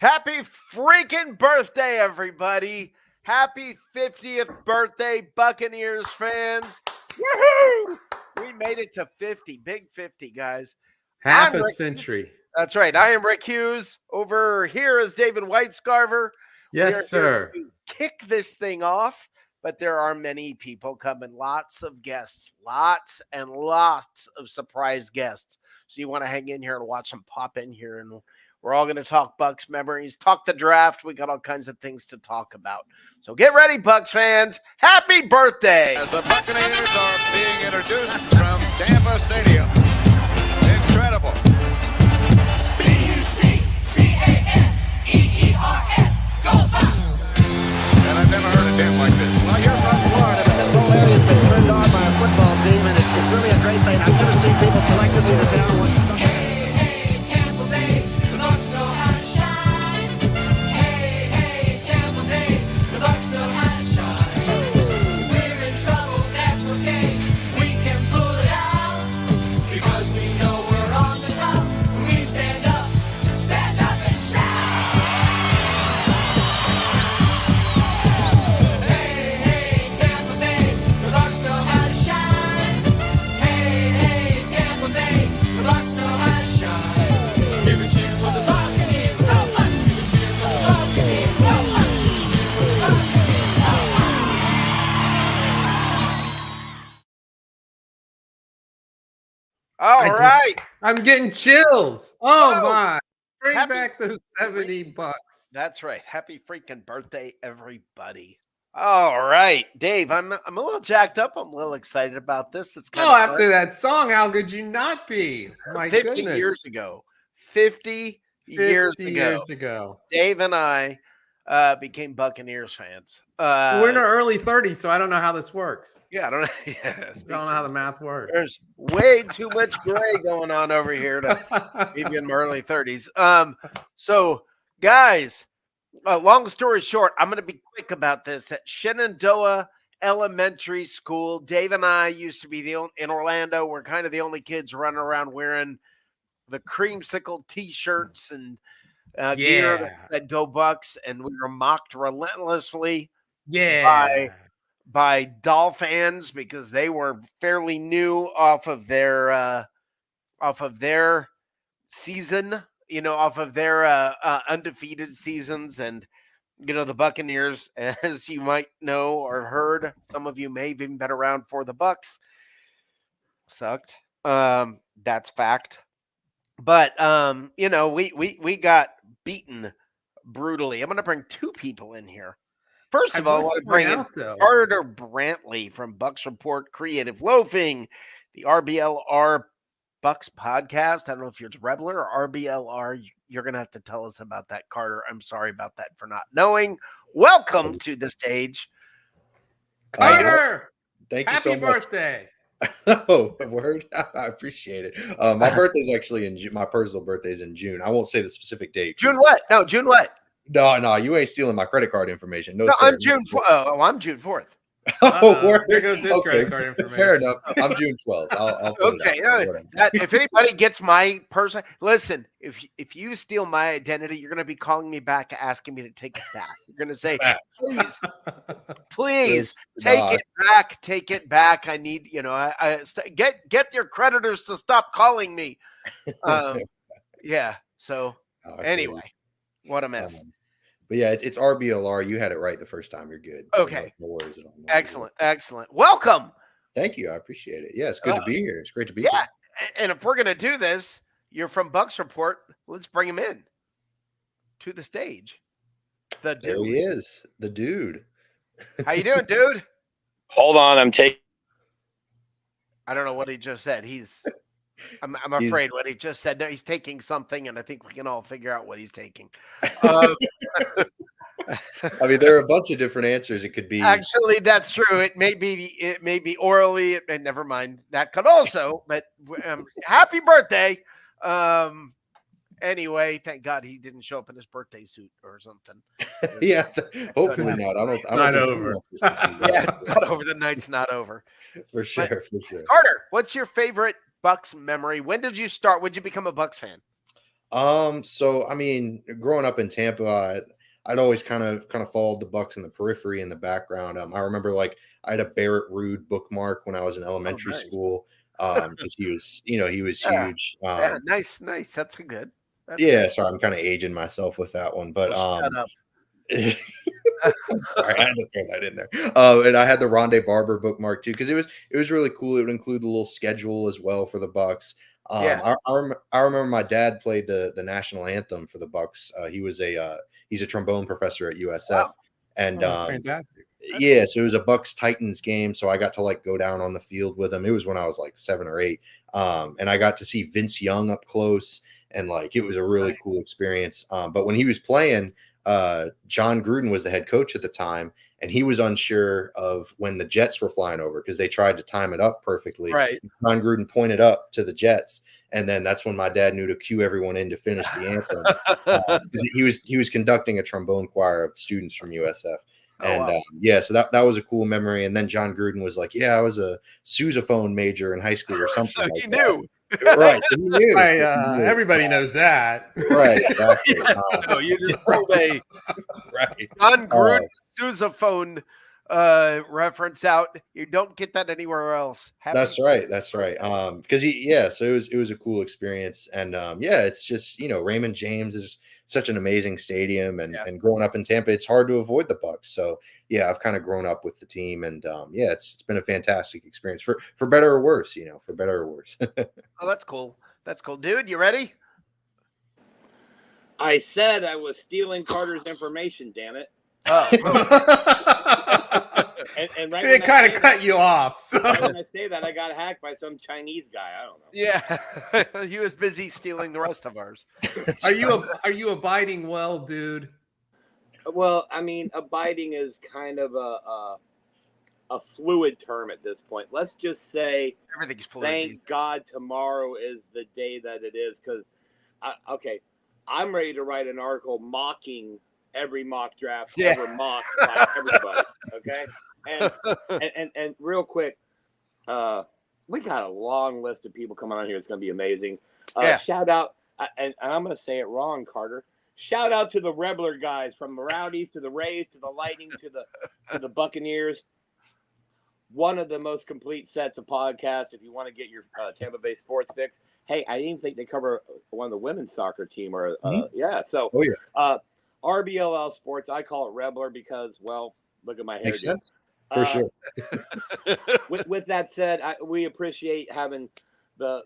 Happy freaking birthday, everybody. Happy 50th birthday, Buccaneers fans. Woohoo! We made it to 50. Big 50, guys. Half a century. That's right. I am Rick Hughes. Over here is David Whitescarver. Yes, sir. To kick this thing off, but there are many people coming. Lots of guests. Lots and lots of surprise guests. So you want to hang in here and watch them pop in here, and we're all going to talk Bucs memories, talk the draft. We got all kinds of things to talk about. So get ready, Bucs fans. Happy birthday. As the Buccaneers are being introduced from Tampa Stadium. Incredible. Buccaneers, go Bucs! And I've never heard a damn like this. Well, you're from Florida, but this whole area's been turned on by a football team, and it's really a great thing. I've never seen people collectively to down one. Hey, Tampa Bay, the Bucs know how to shine. Hey, Tampa Bay, the Bucs know how to shine. We're in trouble, that's okay. We can pull it out because we know we're on the top. We stand up and shout. Hey, Tampa Bay, the Bucs know how to shine. Hey, Tampa Bay, the Bucs know how to shine. Give a cheer for the Buccaneers, go Bucs! Give a cheer for the Buccaneers, go Bucs! Give a cheer for the Buccaneers, go Bucs! All right. I'm getting chills. Oh, my. Bring Happy back those 70 bucks. That's right. Happy freaking birthday, everybody. All right, Dave, I'm a little jacked up. I'm a little excited about this. It's kind Oh, of after that song, how could you not be? My 50 goodness. years ago. 50 years 50 ago. years ago. Dave and I became Buccaneers fans. We're in our early 30s, so I don't know how this works. Yeah, I don't know. Yeah, I don't know how the math works. There's way too much gray going on over here to maybe in my early 30s. So, guys, long story short, I'm going to be quick about this. At Shenandoah Elementary School, Dave and I used to be in Orlando. We're kind of the only kids running around wearing the creamsicle T-shirts and gear that go Bucs, and we were mocked relentlessly by Doll fans because they were fairly new off of their season, off of their undefeated seasons. And the Buccaneers, as you might know or heard, some of you may have even been around for the Bucs, sucked. That's fact. But we got beaten brutally. I'm going to bring two people in here. First of all, I want to bring in Carter Brantley from Bucs Report Creative Loafing, the RBLR Bucs podcast. I don't know if you're Rebler or RBLR. You're going to have to tell us about that, Carter. I'm sorry about that for not knowing. Welcome to the stage, Carter. Thank you Happy so much. birthday. Oh, word. I appreciate it. My birthday's actually in June. My personal birthday's in June. I won't say the specific date. June what? No, June what? No, you ain't stealing my credit card information. No, sir. I'm June 4th. I'm June 4th. There goes his credit card information. Fair enough. I'm June 12th. I'll Okay. If anybody gets my person, listen, if you steal my identity, you're going to be calling me back asking me to take it back. You're going to say, please take it back. I need, get your creditors to stop calling me. Yeah. So anyway, what a mess. But yeah, it's RBLR. You had it right the first time. You're good. Okay. No worries at all. Excellent. Welcome. Thank you. I appreciate it. Yeah, it's good to be here. It's great to be here. Yeah. And if we're going to do this, you're from Bucs Report. Let's bring him in to the stage. The dude. There he is. The dude. How you doing, dude? Hold on. I'm taking. I don't know what he just said. I'm afraid what he just said. No, he's taking something, and I think we can all figure out what he's taking. I mean, there are a bunch of different answers. It could be. Actually, that's true. It may be orally. Never mind. That could also. But happy birthday. Anyway, thank God he didn't show up in his birthday suit or something. Yeah, hopefully not. I don't not over. Yeah, it's not over. The night's not over. For sure. Carter, what's your favorite Bucs memory? When did you start? When did you become a Bucs fan? So I mean, growing up in Tampa, I'd always kind of followed the Bucks in the periphery in the background. I remember like I had a Barrett Ruud bookmark when I was in elementary nice. school. Because he was, he was Yeah. huge. Yeah, nice. That's a good. That's Yeah, good. sorry, I'm kind of aging myself with that one, but Well, shut up. sorry, I had to throw that in there. And I had the Rondé Barber bookmark too because it was really cool. It would include the little schedule as well for the Bucks. Yeah. I remember my dad played the national anthem for the Bucks. He's a trombone professor at USF, Wow. and That's fantastic. yeah, so it was a Bucks Titans game. So I got to like go down on the field with him. It was when I was like 7 or 8, and I got to see Vince Young up close, and like it was a really cool experience. But when he was playing, John Gruden was the head coach at the time, and he was unsure of when the Jets were flying over because they tried to time it up perfectly. Right. John Gruden pointed up to the Jets, and then that's when my dad knew to cue everyone in to finish the anthem. 'Cause he was conducting a trombone choir of students from USF. And wow. yeah, so that was a cool memory. And then John Gruden was like, "Yeah, I was a sousaphone major in high school or something." So like he that. knew. Right? So he knew. Right, So he knew. everybody knows that. Right? Exactly. No, you just pulled a Right. John Gruden sousaphone reference out. You don't get that anywhere else. That's right. That's right. Because so it was a cool experience, and yeah, it's just Raymond James is such an amazing stadium, and growing up in Tampa, it's hard to avoid the Bucks. So yeah, I've kind of grown up with the team, and yeah, it's been a fantastic experience for better or worse. For better or worse. Oh, that's cool. That's cool, dude. You ready? I said I was stealing Carter's information, damn it. Oh, And right It kind of cut you off. So. Right when I say that, I got hacked by some Chinese guy. I don't know. yeah. He was busy stealing the rest of ours. Are you abiding well, dude? Well, I mean, abiding is kind of a fluid term at this point. Let's just say, Everything's fluid. thank God tomorrow is the day that it is. Because, I'm ready to write an article mocking every mock draft ever mocked by everybody. Okay, and real quick, we got a long list of people coming on here. It's going to be amazing. Shout out, and I'm going to say it wrong, Carter. Shout out to the Rebler guys, from the Rowdies to the Rays to the Lightning to the Buccaneers. One of the most complete sets of podcasts if you want to get your Tampa Bay sports fix. Hey, I didn't even think they cover one of the women's soccer team or So RBLL Sports, I call it Rebler because, well, look at my hair. Makes sense. For sure. With that said, we appreciate having the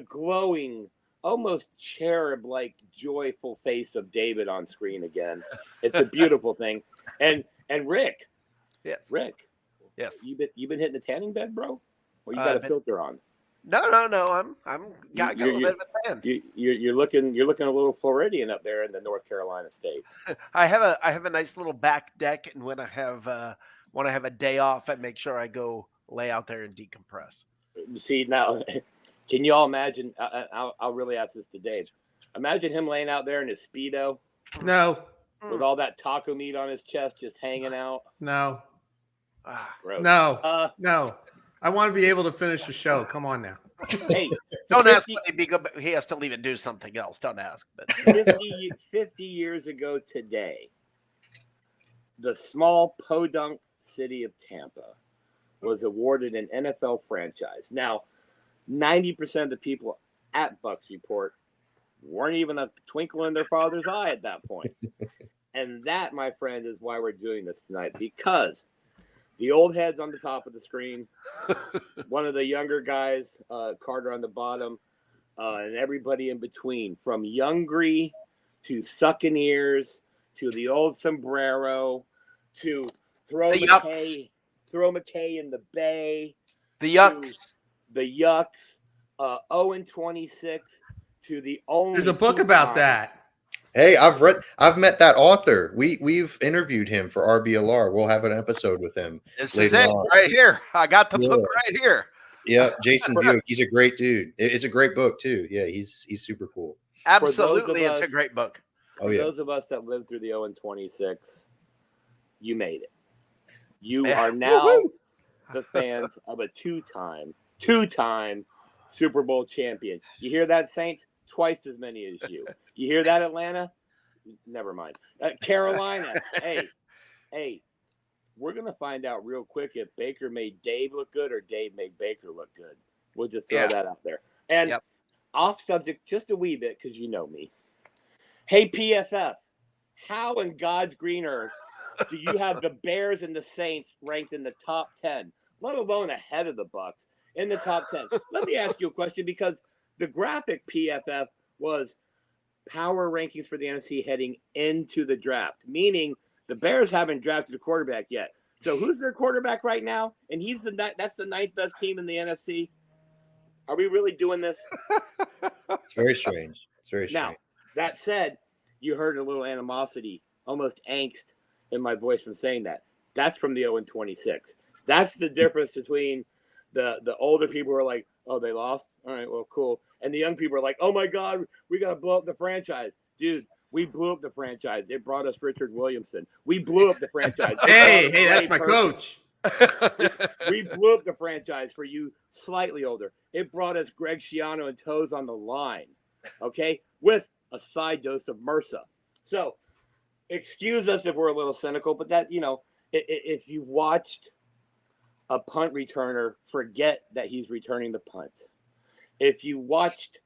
glowing, almost cherub-like, joyful face of David on screen again. It's a beautiful thing. And Rick. Yes. Rick. Yes. You been hitting the tanning bed, bro? Or you got a filter on? No. I'm got a little bit of a tan. You're looking a little Floridian up there in the North Carolina state. I have a nice little back deck, and when I have a day off, I make sure I go lay out there and decompress. See, now, can you all imagine? I'll really ask this to Dave. Imagine him laying out there in his Speedo. No. With all that taco meat on his chest just hanging out. No. Gross. No. No. I want to be able to finish the show. Come on now. Hey, don't ask he has to leave and do something else. Don't ask. But 50 years ago today, the small podunk city of Tampa was awarded an NFL franchise. Now, 90% of the people at Bucks Report weren't even a twinkle in their father's eye at that point. And that, my friend, is why we're doing this tonight, because the old heads on the top of the screen, one of the younger guys, Carter on the bottom, and everybody in between, from Youngry to Buccaneers to the old Sombrero to throw McKay in the Bay, the Yucks, 0-26 to the only. There's a book about that. Hey, I've met that author. We've interviewed him for RBLR. We'll have an episode with him. This is it right here. I got the book right here. Yeah, Jason Buick. He's a great dude. It's a great book too. Yeah, he's super cool. Absolutely, it's a great book. For those of us that lived through the 0-26, you made it. You are now the fans of a two-time Super Bowl champion. You hear that, Saints? twice as many as you. You hear that, Atlanta? Never mind. Carolina. Hey, we're going to find out real quick if Baker made Dave look good or Dave made Baker look good. We'll just throw that out there. And off subject just a wee bit because you know me. Hey, PFF, how in God's green earth do you have the Bears and the Saints ranked in the top 10, let alone ahead of the Bucs in the top 10? Let me ask you a question, because the graphic PFF was power rankings for the NFC heading into the draft, meaning the Bears haven't drafted a quarterback yet. So who's their quarterback right now? And that's the ninth best team in the NFC. Are we really doing this? It's very strange. It's very strange. Now, that said, you heard a little animosity, almost angst in my voice from saying that. That's from the 0-26. That's the difference between the older people who are like, oh, they lost? All right, well, cool. And the young people are like, oh, my God, we got to blow up the franchise. Dude, we blew up the franchise. It brought us Richard Williamson. We blew up the franchise. Hey, that's my coach. We blew up the franchise for you slightly older. It brought us Greg Schiano and Toes on the line, okay, with a side dose of MRSA. So excuse us if we're a little cynical, but that, if you watched a punt returner forget that he's returning the punt, if you watched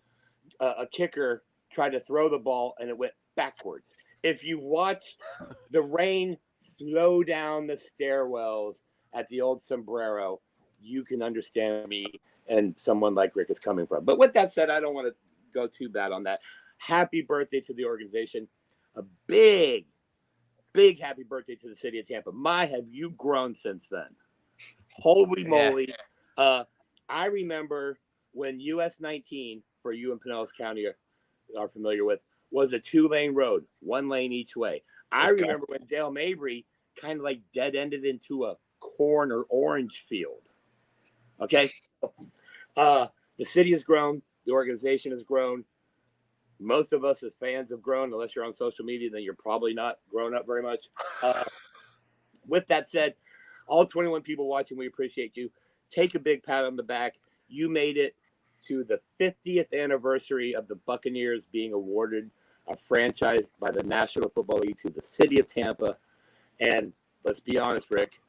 a kicker try to throw the ball and it went backwards, if you watched the rain flow down the stairwells at the old Sombrero, you can understand me and someone like Rick is coming from. But with that said, I don't want to go too bad on that. Happy birthday to the organization. A big, big happy birthday to the city of Tampa. Have you grown since then? Holy moly. I remember when US 19, for you in Pinellas County are familiar with, was a 2-lane road, 1 lane each way. I remember when Dale Mabry kind of like dead-ended into a corn or orange field. Okay? The city has grown. The organization has grown. Most of us as fans have grown. Unless you're on social media, then you're probably not grown up very much. With that said, all 21 people watching, we appreciate you. Take a big pat on the back. You made it to the 50th anniversary of the Buccaneers being awarded a franchise by the National Football League to the city of Tampa. And let's be honest, Rick,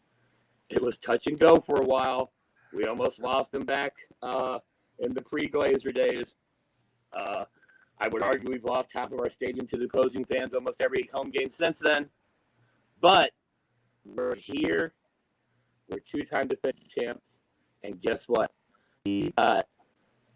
it was touch and go for a while. We almost lost them back in the pre-Glazer days. I would argue we've lost half of our stadium to the opposing fans almost every home game since then. But we're here. We're 2-time defensive champs. And guess what? We got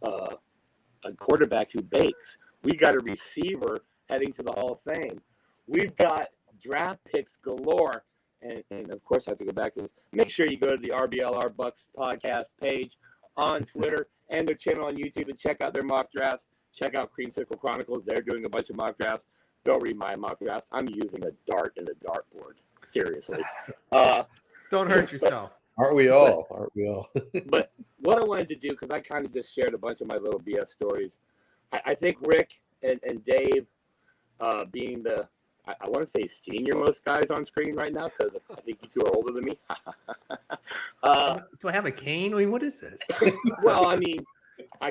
a quarterback who bakes. We got a receiver heading to the Hall of Fame. We've got draft picks galore. And of course, I have to go back to this. Make sure you go to the RBLR Bucks podcast page on Twitter and their channel on YouTube and check out their mock drafts. Check out Creamsicle Chronicles. They're doing a bunch of mock drafts. Don't read my mock drafts. I'm using a dart and a dartboard. Seriously. Don't hurt yourself. Aren't we all? Aren't we all? But what I wanted to do, because I kind of just shared a bunch of my little BS stories, I think Rick and Dave being the, I want to say senior most guys on screen right now, because I think you two are older than me. Do I have a cane? I mean, what is this? Well, I mean,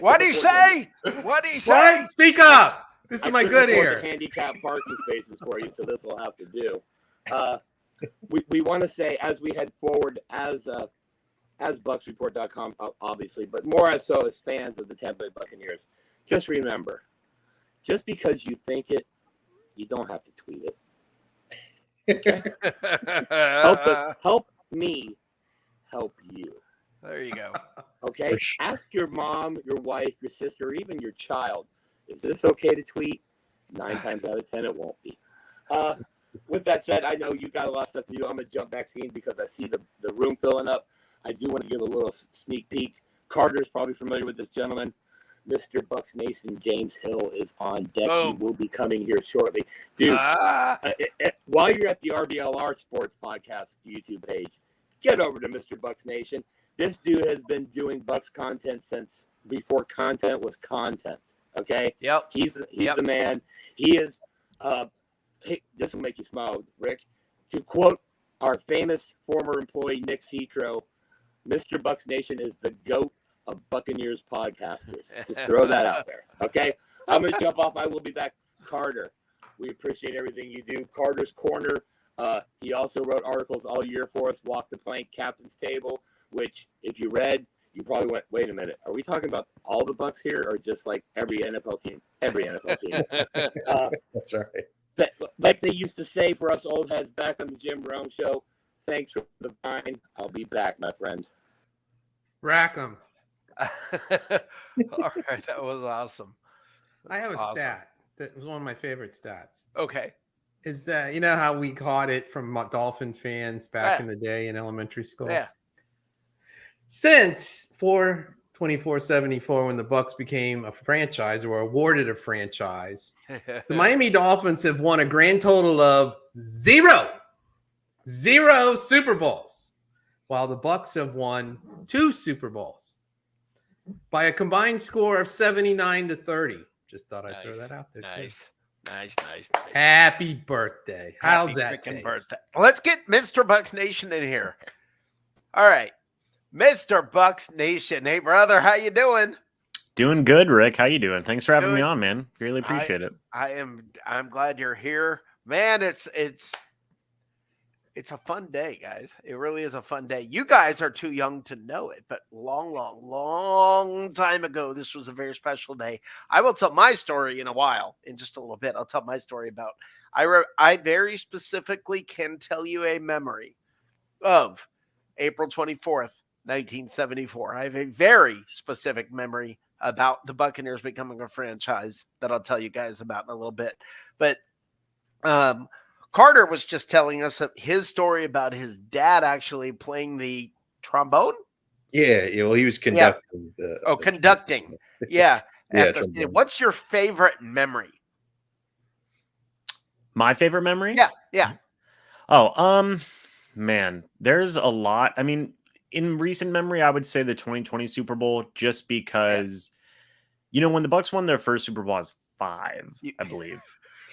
What do you say? What do you say? What? Speak up. This is my good ear. Handicap parking spaces for you, so this will have to do. We want to say, as we head forward as BucsReport.com, obviously, but more as so as fans of the Tampa Bay Buccaneers, just remember, just because you think it, you don't have to tweet it. Okay? Help me help you. There you go. Okay? Ask your mom, your wife, your sister, or even your child, is this okay to tweet? 9 times out of 10, it won't be. With that said, I know you got a lot of stuff to do. I'm going to jump back scene because I see the room filling up. I do want to give a little sneak peek. Carter's probably familiar with this gentleman. Mr. Bucks Nation James Hill is on deck. Boom. He will be coming here shortly. Dude, while you're at the RBLR Sports Podcast YouTube page, get over to Mr. Bucks Nation. This dude has been doing Bucks content since before content was content. Okay? Yep. He's the man. He is hey, this will make you smile, Rick. To quote our famous former employee Nick Citro, Mr. Bucks Nation is the GOAT of Buccaneers podcasters. Just throw that out there. Okay? I'm going to jump off. I will be back. Carter, we appreciate everything you do. Carter's Corner. He also wrote articles all year for us. Walk the Plank, Captain's Table, which if you read, you probably went, wait a minute. Are we talking about all the Bucs here or just like every NFL team? Every NFL team. That's right. But like they used to say for us old heads back on the Jim Brown show, thanks for the vine. I'll be back, my friend. Rack 'em. All right, that was awesome. I have a Awesome. stat that was one of my favorite stats. Okay. Is that, you know how we caught it from Dolphin fans back in the day in elementary school? Yeah. Since 2474, when the Bucs became a franchise or awarded a franchise, the Miami Dolphins have won a grand total of zero Super Bowls, while the Bucs have won 2 Super Bowls by a combined score of 79-30. Just thought I'd throw that out there too. Nice. Happy birthday. How's Happy that frickin' taste? birthday. Let's get Mr. Bucks Nation in here. All right. Mr. Bucks Nation. Hey, brother, how you doing? Doing good, Rick. How you doing? Thanks for having me Good. on, man. Greatly appreciate it. I'm glad you're here. Man, it's a fun day, guys. It really is a fun day. You guys are too young to know it, but long time ago, this was a very special day. I will tell my story in just a little bit. I'll tell my story about, I very specifically can tell you a memory of April 24th, 1974. I have a very specific memory about the Buccaneers becoming a franchise that I'll tell you guys about in a little bit. But, Carter was just telling us his story about his dad actually playing the trombone. Yeah, well, he was conducting. Conducting. Yeah. Yeah, What's your favorite memory? My favorite memory? Yeah. Oh, man, there's a lot. I mean, in recent memory, I would say the 2020 Super Bowl, just because, when the Bucs won their first Super Bowl, I was 5, I believe.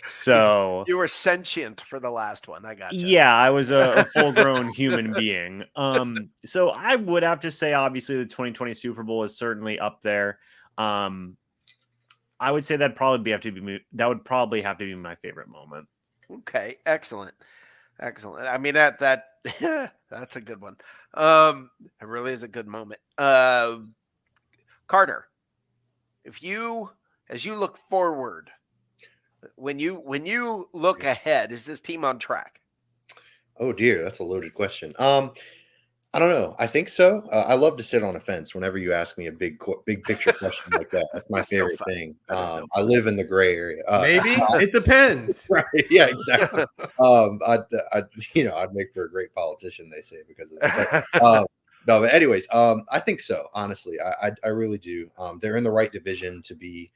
So you were sentient for the last one. I got you. Yeah, I was a full-grown human being. So I would have to say, obviously, the 2020 Super Bowl is certainly up there. I would say that would probably have to be my favorite moment. Okay, excellent. I mean that's a good one. It really is a good moment. Carter, as you look forward, when you look ahead, is this team on track? Oh dear, that's a loaded question. I don't know. I think so. I love to sit on a fence whenever you ask me a big picture question like that. That's my favorite thing. I live in the gray area. Maybe it depends. Right? Yeah, exactly. I'd make for a great politician. They say because of that. No, but anyways, I think so. Honestly, I really do. They're in the right division to be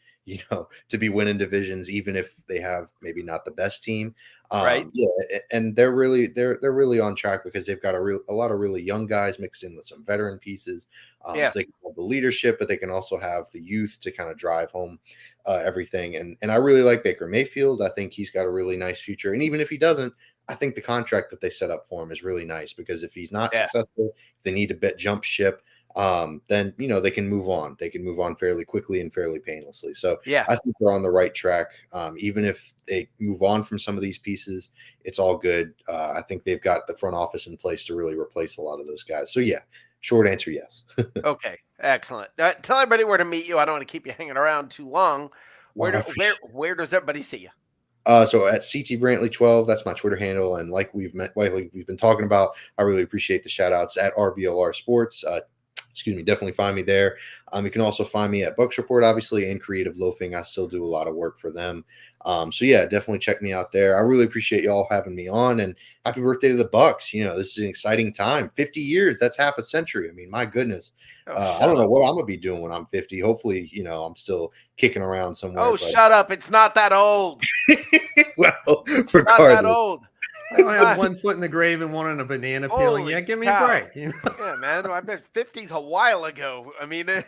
winning divisions, even if they have maybe not the best team. Right. Yeah, and they're really on track because they've got a lot of really young guys mixed in with some veteran pieces. So they can have the leadership, but they can also have the youth to kind of drive home everything. And I really like Baker Mayfield. I think he's got a really nice future. And even if he doesn't, I think the contract that they set up for him is really nice because if he's not successful, if they need to jump ship, then they can move on. They can move on fairly quickly and fairly painlessly. So I think we're on the right track. Even if they move on from some of these pieces, it's all good. I think they've got the front office in place to really replace a lot of those guys. So yeah, short answer, yes. Okay, excellent. Tell everybody where to meet you. I don't want to keep you hanging around too long. Where does everybody see you? So at CT Brantley 12, that's my Twitter handle. And like we've been talking about, I really appreciate the shout outs at RBLR Sports. Definitely find me there. You can also find me at Bucks Report, obviously, and Creative Loafing. I still do a lot of work for them. So yeah, definitely check me out there. I really appreciate y'all having me on, and happy birthday to the Bucks. This is an exciting time. 50 years, that's half a century. I mean, my goodness. I don't know what I'm gonna be doing when I'm 50. Hopefully, I'm still kicking around somewhere. Oh, shut up. It's not that old. Well, it's not that old. I don't have one foot in the grave and one on a banana peeling. Holy Yeah, give me cow. a break. Yeah, man. I bet 50's a while ago. I mean, I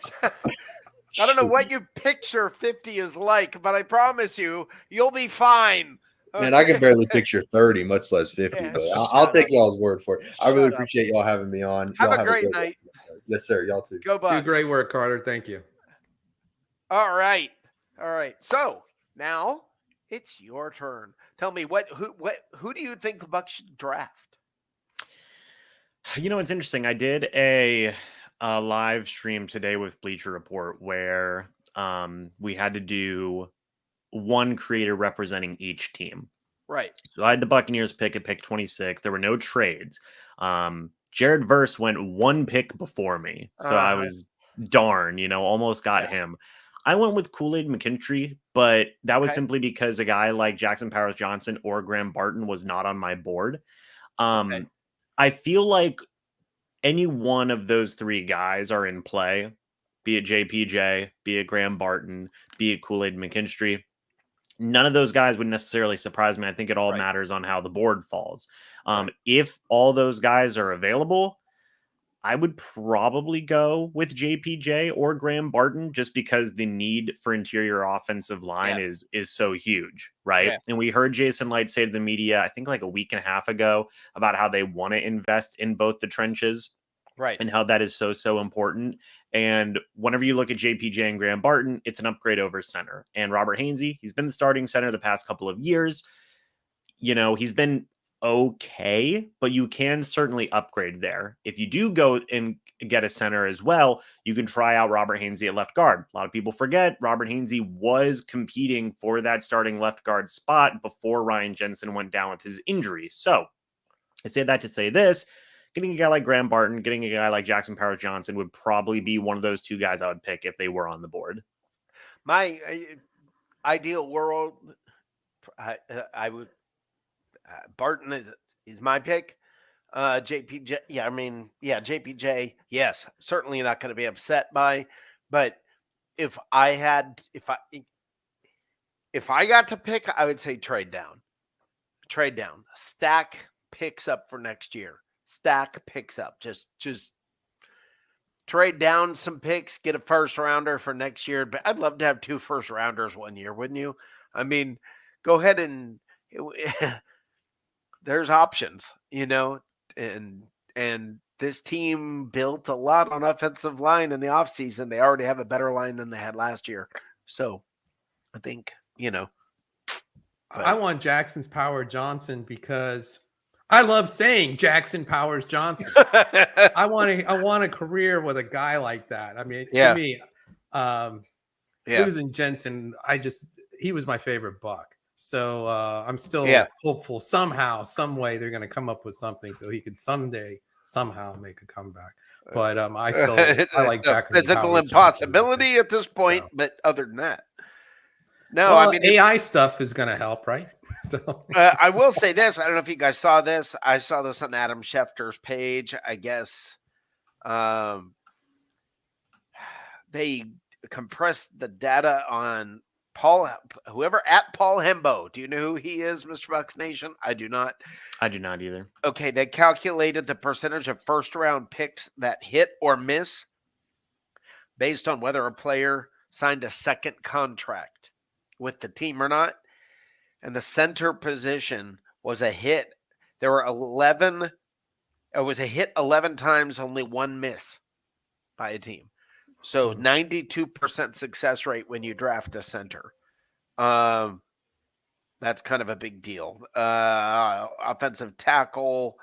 don't know what you picture 50 is like, but I promise you'll be fine. Man, I can barely picture 30, much less 50. Yeah, but I'll take y'all's word for it. I really appreciate y'all having me on. Have y'all a great night. Yes, sir. Y'all too. Go Bucks. Do great work, Carter. Thank you. All right. All right. So now it's your turn. Tell me who do you think the Bucs should draft? You know, it's interesting. I did a live stream today with Bleacher Report where we had to do one creator representing each team. Right. So I had the Buccaneers pick at pick 26. There were no trades. Jared Verse went one pick before me. So I was darn, almost got him. I went with Kool-Aid McKinstry, but that was Okay. simply because a guy like Jackson Powers Johnson or Graham Barton was not on my board. I feel like any one of those three guys are in play, be it JPJ, be it Graham Barton, be it Kool-Aid McKinstry. None of those guys would necessarily surprise me. I think it all matters on how the board falls. If all those guys are available, I would probably go with JPJ or Graham Barton just because the need for interior offensive line is so huge, right? Yeah. And we heard Jason Light say to the media, I think like a week and a half ago, about how they want to invest in both the trenches. Right. And how that is so important. And whenever you look at JPJ and Graham Barton, it's an upgrade over center. And Robert Hainsey, he's been the starting center the past couple of years. He's been okay, but you can certainly upgrade there. If you do go and get a center as well, you can try out Robert Hainsey at left guard. A lot of people forget Robert Hainsey was competing for that starting left guard spot before Ryan Jensen went down with his injury. So I say that to say this. Getting a guy like Graham Barton, getting a guy like Jackson Powers Johnson would probably be one of those two guys I would pick if they were on the board. My ideal world, I would Barton is my pick. JPJ, JPJ, yes, certainly not going to be upset by. But if I got to pick, I would say trade down, stack picks up for next year. Stack picks up. Just trade down some picks, get a first rounder for next year. But I'd love to have 2 first rounders one year, wouldn't you? I mean, go ahead and there's options, and this team built a lot on offensive line in the offseason. They already have a better line than they had last year. So I think, I want Jackson's Power Johnson because I love saying Jackson Powers Johnson. I want a career with a guy like that. I mean, to me, losing Jensen, he was my favorite Buck. So I'm still hopeful somehow, some way they're going to come up with something so he could someday somehow make a comeback. But I like Jackson. Physical impossibility at this point, but other than that, no. Well, I mean, AI stuff is going to help, right? So I will say this. I don't know if you guys saw this. I saw this on Adam Schefter's page. I guess they compressed the data on whoever at Paul Hembo. Do you know who he is, Mr. Bucs Nation? I do not. I do not either. Okay, they calculated the percentage of first-round picks that hit or miss based on whether a player signed a second contract with the team or not. And the center position was a hit. There were 11. It was a hit 11 times, only 1 miss by a team. So 92% success rate when you draft a center. That's kind of a big deal. Offensive tackle,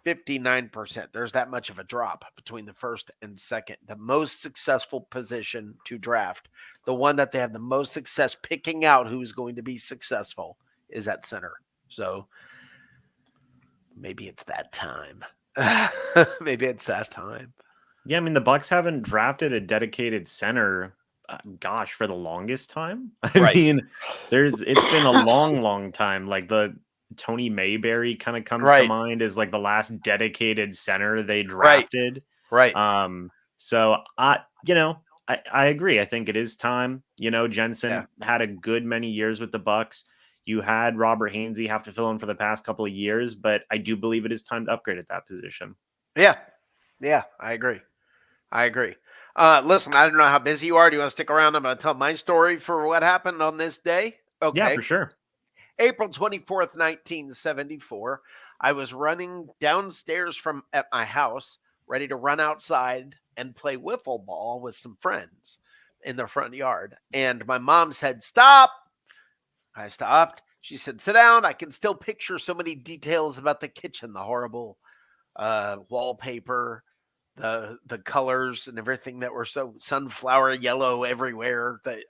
59%. There's that much of a drop between the first and second. The most successful position to draft, the one that they have the most success picking out who's going to be successful, is at center. So maybe it's that time. Maybe it's that time. Yeah, I mean, the Bucs haven't drafted a dedicated center, for the longest time. I mean, it's been a long time. Like the Tony Mayberry kind of comes to mind as like the last dedicated center they drafted. So I agree. I think it is time. Jensen had a good many years with the Bucs. You had Robert Hainsey have to fill in for the past couple of years, but I do believe it is time to upgrade at that position. Yeah, I agree. Listen, I don't know how busy you are. Do you want to stick around? I'm going to tell my story for what happened on this day. Okay. Yeah, for sure. April 24th, 1974. I was running downstairs at my house, ready to run outside and play wiffle ball with some friends. in the front yard. And my mom said, "Stop." I stopped. She said, "Sit down." I can still picture so many details about the kitchen, the horrible wallpaper, the colors and everything that were so sunflower yellow everywhere. That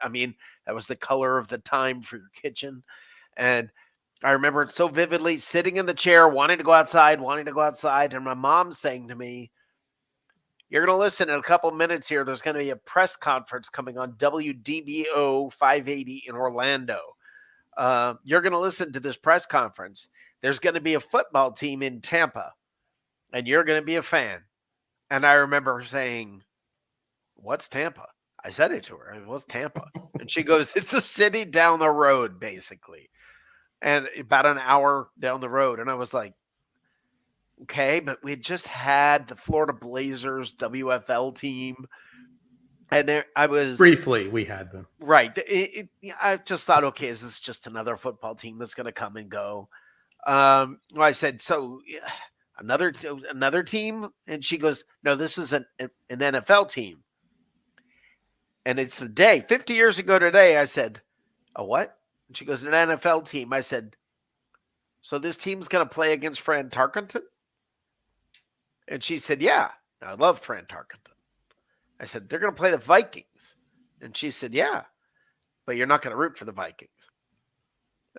was the color of the time for your kitchen. And I remember it so vividly, sitting in the chair, wanting to go outside. And my mom saying to me, "You're going to listen in a couple minutes here. There's going to be a press conference coming on WDBO 580 in Orlando. You're going to listen to this press conference. There's going to be a football team in Tampa, and you're going to be a fan." And I remember saying, "What's Tampa?" I said it to her. "What's Tampa?" And she goes, "It's a city down the road, basically. And about an hour down the road." And I was like, okay, but we had just had the Florida Blazers WFL team. And I was briefly, we had them. Right. I just thought, okay, is this just another football team that's going to come and go? I said, "So another team?" And she goes, "No, this is an NFL team. And it's the day 50 years ago today." I said, "A what?" And she goes, "An NFL team." I said, "So this team's going to play against Fran Tarkenton?" And she said, "Yeah, I love Fran Tarkenton." I said, "They're going to play the Vikings." And she said, "Yeah, but you're not going to root for the Vikings."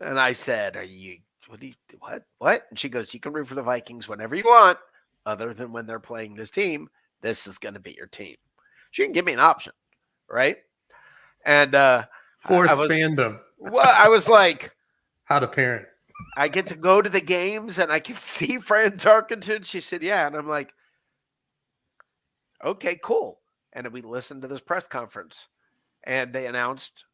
And I said, what? And she goes, "You can root for the Vikings whenever you want, other than when they're playing this team. This is going to be your team." She didn't give me an option, right? And forced fandom. Well, I was like, how to parent. I get to go to the games and I can see Fran Tarkenton. She said, "Yeah." And I'm like, okay, cool. And we listened to this press conference and they announced,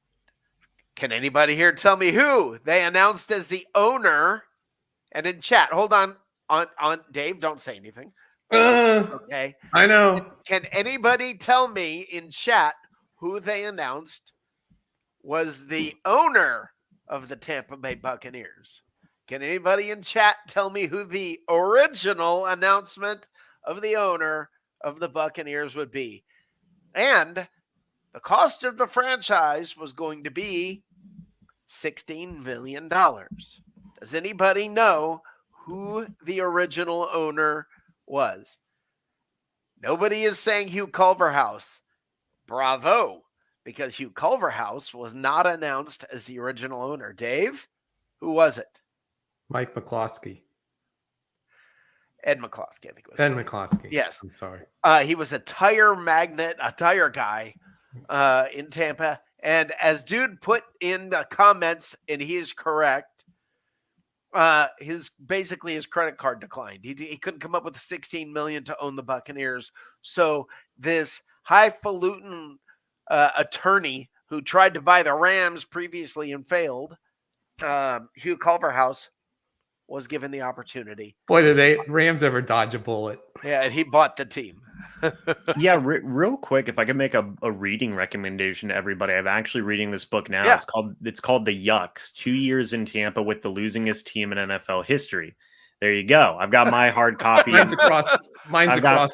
can anybody here tell me who they announced as the owner? And in chat, hold on Dave, don't say anything. Okay. I know. Can anybody tell me in chat who they announced was the owner of the Tampa Bay Buccaneers? Can anybody in chat tell me who the original announcement of the owner of the Buccaneers would be? And the cost of the franchise was going to be $16 million. Does anybody know who the original owner was? Nobody is saying Hugh Culverhouse. Bravo, because Hugh Culverhouse was not announced as the original owner. Dave, who was it? Mike McCloskey. Ed McCloskey, I think it was. Ed McCloskey. Yes. I'm sorry. He was a tire magnate, a tire guy in Tampa. And as dude put in the comments, and he is correct, his credit card declined. He couldn't come up with $16 million to own the Buccaneers. So this highfalutin attorney who tried to buy the Rams previously and failed, Hugh Culverhouse, was given the opportunity. Boy, did they Rams ever dodge a bullet. Yeah, and he bought the team. Yeah, real quick, if I could make a reading recommendation to everybody. I'm actually reading this book now. Yeah. It's called The Yucks, 2 years in Tampa with the losingest team in NFL history. There you go. I've got my hard copy. Mine's across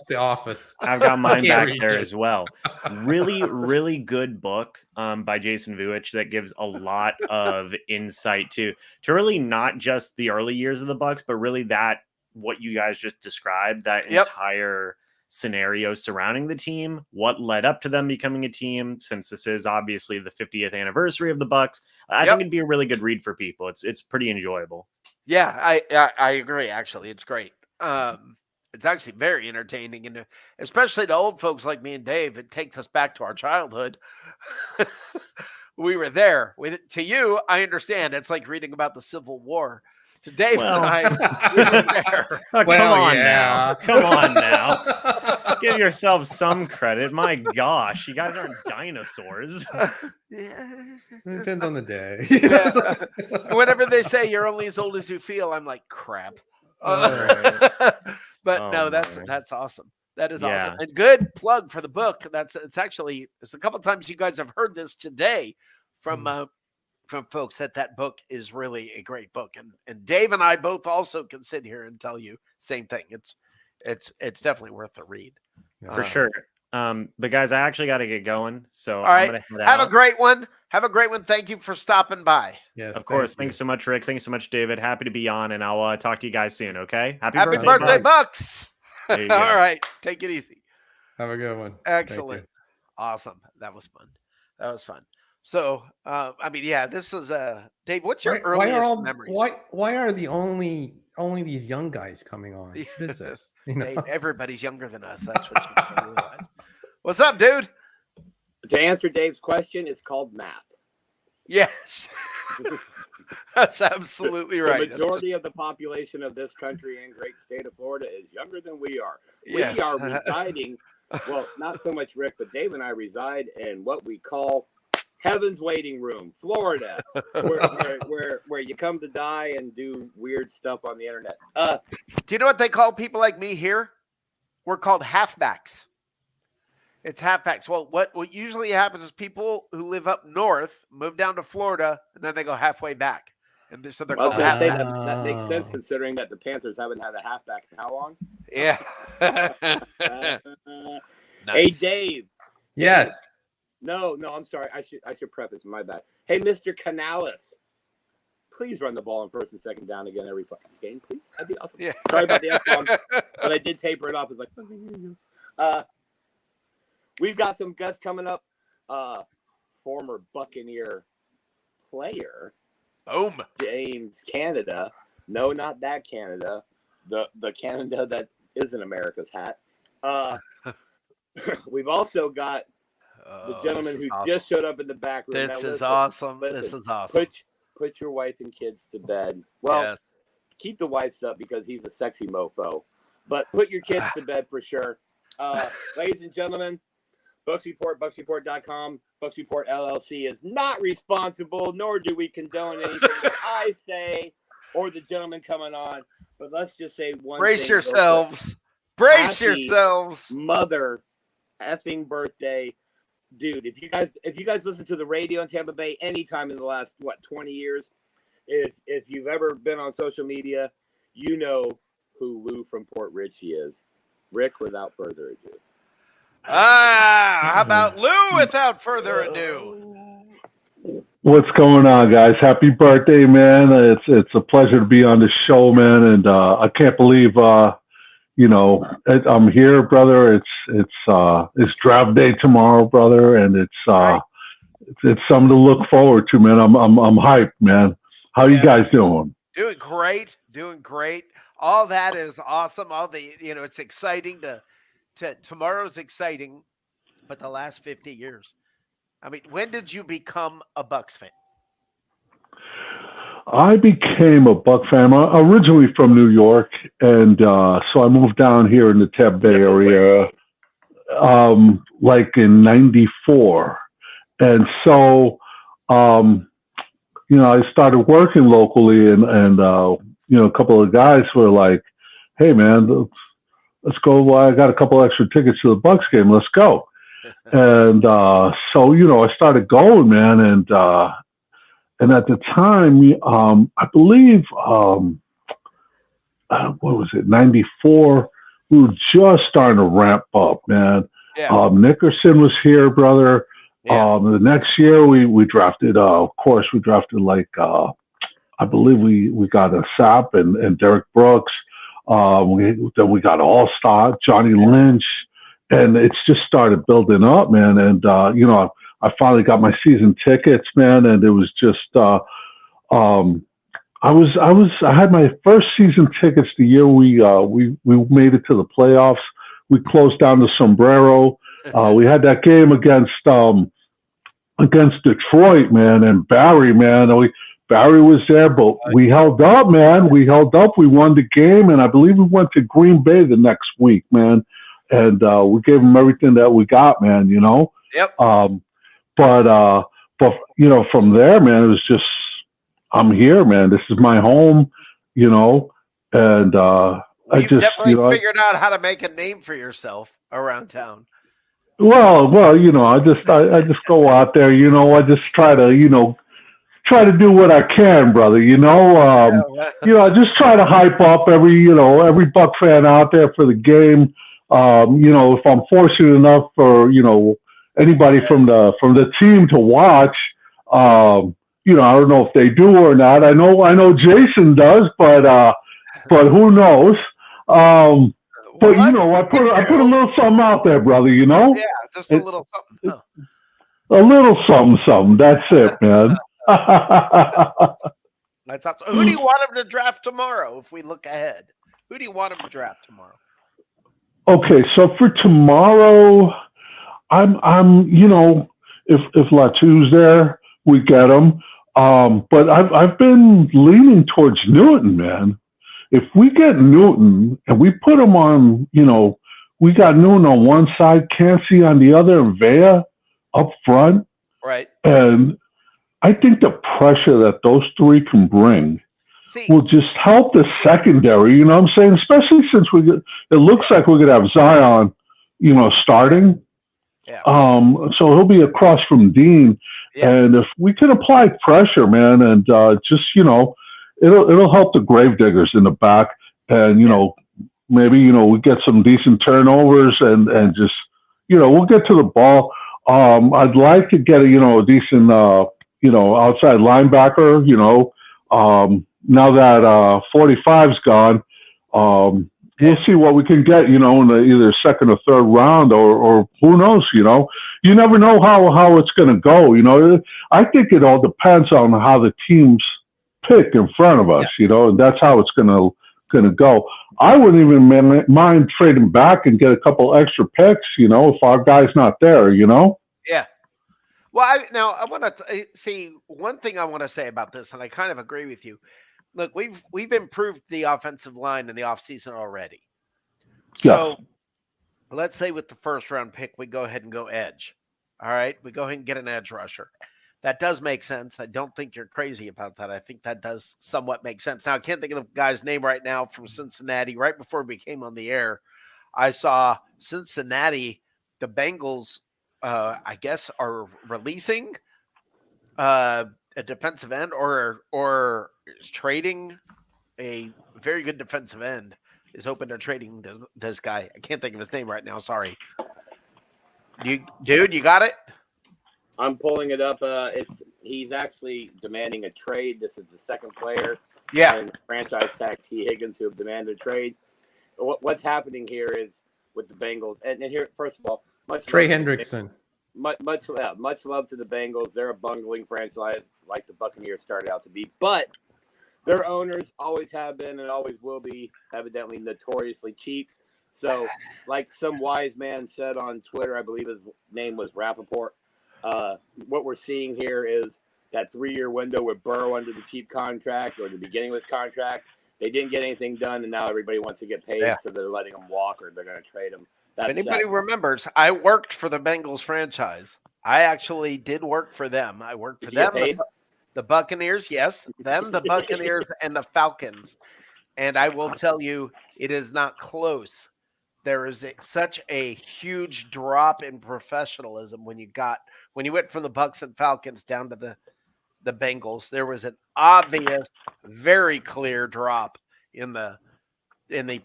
the office. I've got mine back there it. as well. Really, really good book by Jason Vuich that gives a lot of insight to really not just the early years of the Bucs, but really that what you guys just described, that entire scenario surrounding the team, what led up to them becoming a team, since this is obviously the 50th anniversary of the Bucs. I think it'd be a really good read for people. It's pretty enjoyable. Yeah, I agree. Actually, it's great. It's actually very entertaining, and especially to old folks like me and Dave, it takes us back to our childhood. We were there. To you, I understand. It's like reading about the Civil War. To Dave and I, we were there. Come on now. Give yourselves some credit. My gosh, you guys aren't dinosaurs. Depends on the day. Whenever they say you're only as old as you feel, I'm like, crap. But no, that's awesome. That is awesome. And good plug for the book. It's a couple times you guys have heard this today from folks that book is really a great book. And Dave and I both also can sit here and tell you same thing. It's definitely worth a read. For sure. But guys, I actually got to get going. So All right. I'm going to head Have out. a great one. Have a great one. Thank you for stopping by. Yes, Of course. thank you. Thanks so much, Rick. Thanks so much, David. Happy to be on, and I'll talk to you guys soon. Okay. Happy birthday, birthday, Buck. Bucks. There you All go. right. Take it easy. Have a good one. Thank Excellent. you. Awesome. That was fun. That was fun. So, I mean, yeah, this is Dave. What's your earliest memories? Why are the only these young guys coming on? What is this? You know? Dave, everybody's younger than us. That's what you realize. What's up, dude? To answer Dave's question, it's called math. Yes. That's absolutely right. The majority of the population of this country and great state of Florida is younger than we are. Yes. We are residing, well, not so much Rick, but Dave and I reside in what we call Heaven's Waiting Room, Florida, where you come to die and do weird stuff on the internet. Do you know what they call people like me here? We're called halfbacks. It's halfbacks. Well, what usually happens is people who live up north move down to Florida, and then they go halfway back. And so they're I was called going to say halfbacks. that makes sense considering that the Panthers haven't had a halfback in how long? Yeah. Hey, Nice. Dave. Yes. No, I'm sorry. I should preface. My bad. Hey, Mr. Canales, please run the ball on first and second down again every fucking game, please. That'd be awesome. Yeah. Sorry about the F-bomb, but I did taper it off. It's like, we've got some guests coming up. Former Buccaneer player, Boom. James Canada. No, not that Canada. The Canada that isn't America's hat. We've also got the gentleman this is who awesome. just showed up in the back room. This Now, is listen, awesome. listen, This is awesome. Put your wife and kids to bed. Well, Yes. keep the wives up because he's a sexy mofo. But put your kids to bed for sure. Ladies and gentlemen, Bucs Report, BucsReport.com. Bucs Report LLC is not responsible, nor do we condone anything that I say or the gentleman coming on. But let's just say one Brace thing real yourselves. Brace Happy yourselves. quick. Mother effing birthday. Dude, if you guys listen to the radio in Tampa Bay anytime in the last 20 years, if you've ever been on social media, you know who Lou from Port Richey is. Rick, without further ado. How about Lou without further ado? What's going on, guys? Happy birthday, man. It's a pleasure to be on the show, man. And I can't believe I'm here, brother. It's draft day tomorrow, brother, and it's something to look forward to, man. I'm hyped, man. How you guys doing? Doing great. All that is awesome. All the it's exciting to tomorrow's exciting, but the last 50 years. I mean, when did you become a Bucs fan? I became a Buck fan. I'm originally from New York, and so I moved down here in the Tampa Bay area, like in '94, and so I started working locally, and a couple of guys were like, "Hey, man, let's go. I got a couple extra tickets to the Bucs game. Let's go." And so I started going, man, and at the time, I believe, what was it, '94? We were just starting to ramp up, man. Yeah. Nickerson was here, brother. Yeah. The next year, we drafted. Of course, we drafted I believe we got a Sapp and Derek Brooks. Then we got All-Star, Johnny Lynch, and it's just started building up, man. And I finally got my season tickets, man, and it was just I had my first season tickets the year we made it to the playoffs. We closed down the Sombrero. We had that game against Detroit, man, and Barry, man. Barry was there, but we held up, man. We held up. We won the game, and I believe we went to Green Bay the next week, man. And we gave them everything that we got, man. Yep. But from there, man, it was just, I'm here, man. This is my home, and I You've just definitely figured out how to make a name for yourself around town. Well, I just go out there, I just try to do what I can, brother. I just try to hype up every Buck fan out there for the game. If I'm fortunate enough for anybody from the team to watch, I don't know if they do or not. I know Jason does, but who knows? But I put a little something out there, brother. Yeah, just a little something. Huh. A little something. That's it, man. That's awesome. Who do you want him to draft tomorrow? If we look ahead, who do you want him to draft tomorrow? Okay, so for tomorrow, I'm if Latu's there, we get him. But I've been leaning towards Newton, man. If we get Newton and we put him on, we got Newton on one side, Cansey on the other, and Vea up front. Right. And I think the pressure that those three can bring will just help the secondary, you know what I'm saying? Especially since it looks like we're going to have Zion, starting. Yeah. So he'll be across from Dean. Yeah. And if we can apply pressure, man, and it'll help the Gravediggers in the back. And, maybe, we get some decent turnovers and just, we'll get to the ball. I'd like to get a decent, outside linebacker, now that 45's gone, we'll see what we can get, in the either second or third round or who knows, you never know how it's going to go. I think it all depends on how the teams pick in front of us, and that's how it's going to go. I wouldn't even mind trading back and get a couple extra picks, if our guy's not there, Yeah. Well, I want to see one thing I want to say about this, and I kind of agree with you. Look, we've improved the offensive line in the offseason already. So let's say with the first round pick, we go ahead and go edge. All right. We go ahead and get an edge rusher. That does make sense. I don't think you're crazy about that. I think that does somewhat make sense. Now, I can't think of the guy's name right now from Cincinnati. Right before we came on the air, I saw Cincinnati, the Bengals, I guess, are releasing a defensive end or is trading a very good defensive end, is open to trading this guy. I can't think of his name right now. Sorry. You got it? I'm pulling it up. He's actually demanding a trade. This is the second player. Yeah. And franchise tag T. Higgins, who have demanded a trade. What's happening here is with the Bengals. And here, first of all, Trey Hendrickson. Much love to the Bengals. They're a bungling franchise like the Buccaneers started out to be. But their owners always have been and always will be evidently notoriously cheap. So like some wise man said on Twitter, I believe his name was Rappaport, what we're seeing here is that 3-year window with Burrow under the cheap contract or the beginning of his contract. They didn't get anything done, and now everybody wants to get paid, so they're letting him walk or they're going to trade him. If anybody remembers, I worked for the Bengals franchise. I actually did work for them. I worked for them, the Buccaneers, yes, them, the Buccaneers, and the Falcons. And I will tell you, it is not close. There is such a huge drop in professionalism when you went from the Bucs and Falcons down to the Bengals. There was an obvious, very clear drop in the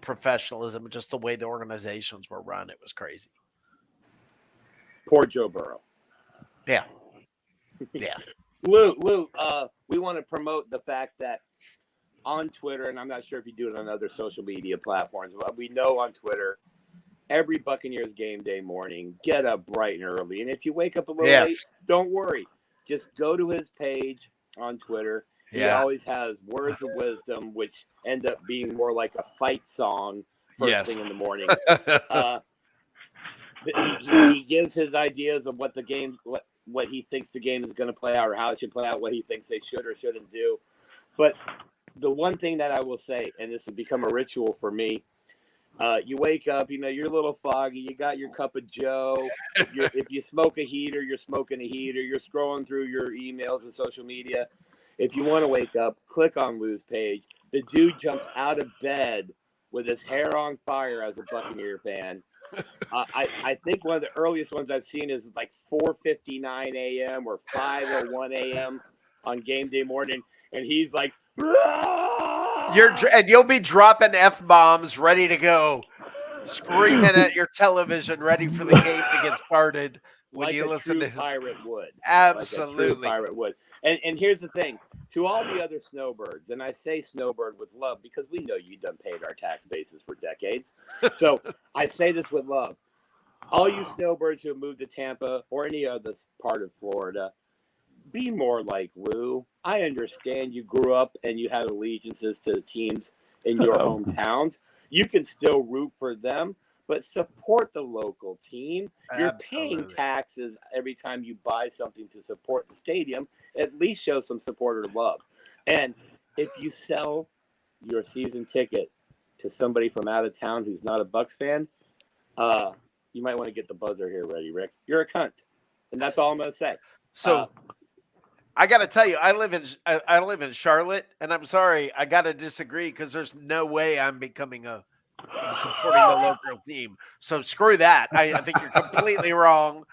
professionalism, just the way the organizations were run. It was crazy. Poor Joe Burrow. Yeah. Yeah. Lou, we want to promote the fact that on Twitter, and I'm not sure if you do it on other social media platforms, but we know on Twitter, every Buccaneers game day morning, get up bright and early. And if you wake up a little late, don't worry. Just go to his page on Twitter. He always has words of wisdom, which end up being more like a fight song first thing in the morning. He gives his ideas of what the game's what he thinks the game is going to play out or how it should play out, what he thinks they should or shouldn't do. But the one thing that I will say, and this has become a ritual for me, you wake up, you're a little foggy, you got your cup of Joe. If you smoke a heater, you're smoking a heater. You're scrolling through your emails and social media. If you want to wake up, click on Lou's page. The dude jumps out of bed with his hair on fire as a Buccaneer fan. I think one of the earliest ones I've seen is like 4:59 a.m. or 5:01 a.m. on game day morning, and he's like, and you'll be dropping F-bombs ready to go. screaming at your television, ready for the game to get started when like you a listen true to pirate would. Absolutely. Like a true pirate would. And here's the thing. To all the other snowbirds, and I say snowbird with love because we know you done paid our tax bases for decades. So I say this with love. All you snowbirds who have moved to Tampa or any other part of Florida, be more like Lou. I understand you grew up and you had allegiances to teams in your hometowns. You can still root for them, but support the local team. You're paying taxes every time you buy something to support the stadium. At least show some supporter love. And if you sell your season ticket to somebody from out of town who's not a Bucs fan, you might want to get the buzzer here ready, Rick. You're a cunt, and that's all I'm going to say. So I got to tell you, I live in Charlotte, and I'm sorry, I got to disagree because there's no way I'm supporting the local team. So screw that. I think you're completely wrong.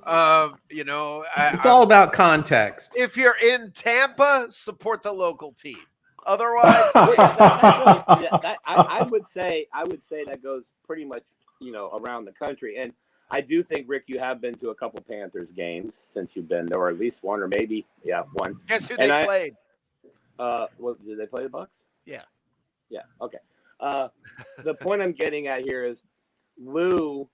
It's all about context. If you're in Tampa, support the local team. Otherwise, I would say that goes pretty much, around the country. And I do think, Rick, you have been to a couple Panthers games since you've been there, or at least one, or maybe one. Guess who they played? Did they play the Bucs? Yeah. Okay. The point I'm getting at here is Lou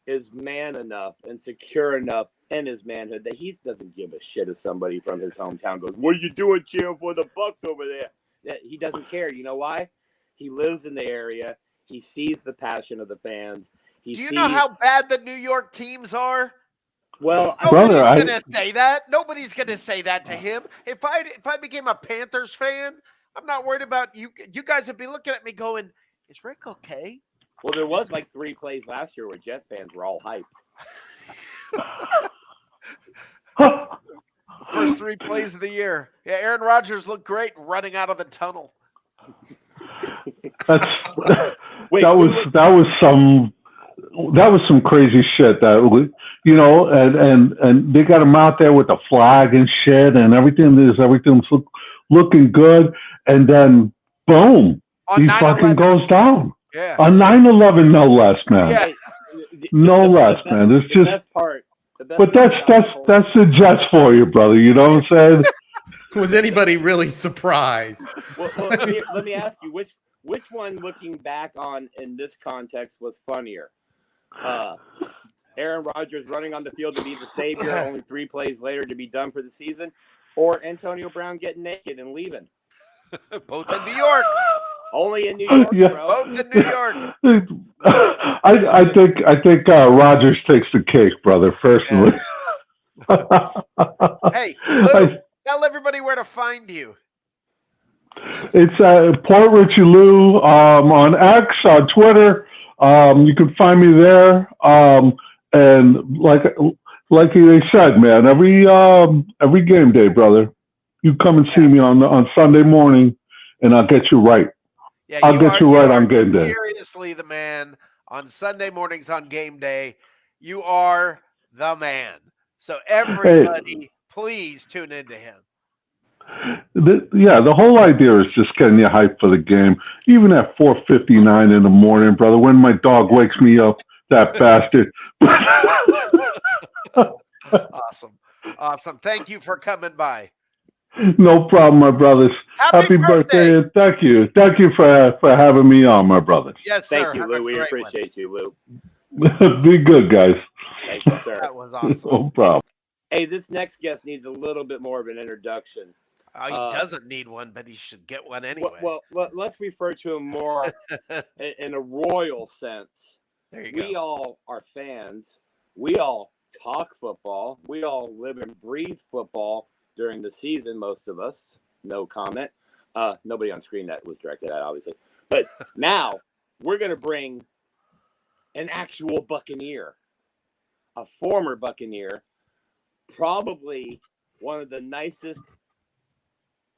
is man enough and secure enough in his manhood that he doesn't give a shit if somebody from his hometown goes, "What are you doing cheering for the Bucs over there?" That he doesn't care. You know why? He lives in the area. He sees the passion of the fans. Do you know how bad the New York teams are? Well, nobody's going to say that. Nobody's going to say that to him. If I became a Panthers fan, I'm not worried about you. You guys would be looking at me going, "Is Rick okay?" Well, there was like 3 plays last year where Jets fans were all hyped. First 3 plays of the year. Yeah, Aaron Rodgers looked great running out of the tunnel. That was some crazy shit that and they got him out there with the flag and shit and everything's looking good, and then boom, he fucking goes down. Yeah. On 9/11, no less, man. Yeah. No less, man. It's just. Best part. But that's the Jets for you, brother. You know what I'm saying? Was anybody really surprised? Well, let me ask you, which one, looking back on in this context, was funnier? Aaron Rodgers running on the field to be the savior, only 3 plays later to be done for the season, or Antonio Brown getting naked and leaving? Both in New York. Only in New York, bro. Both in New York. I think Rodgers takes the cake, brother. Personally. Yeah. Hey, Lou, tell everybody where to find you. It's Port Richie Lou on X, on Twitter. You can find me there. And like they said, man, every game day, brother, you come and see me on Sunday morning, and I'll get you right. Yeah, I'll get you right on game day. Seriously, the man on Sunday mornings on game day. You are the man. So everybody, please tune into him. The whole idea is just getting you hyped for the game, even at 4:59 in the morning, brother. When my dog wakes me up, that bastard. Awesome. Thank you for coming by. No problem, my brothers. Happy birthday. And thank you for having me on, my brothers. Yes, sir. Thank you, Lou. We appreciate you, Lou. Be good, guys. Thank you, sir. That was awesome. No problem. Hey, this next guest needs a little bit more of an introduction. He doesn't need one, but he should get one anyway. Well, let's refer to him more in a royal sense. There you go. We all are fans. We all talk football. We all live and breathe football during the season, most of us. No comment. Nobody on screen that was directed at, obviously. But now we're going to bring an actual Buccaneer, a former Buccaneer, probably one of the nicest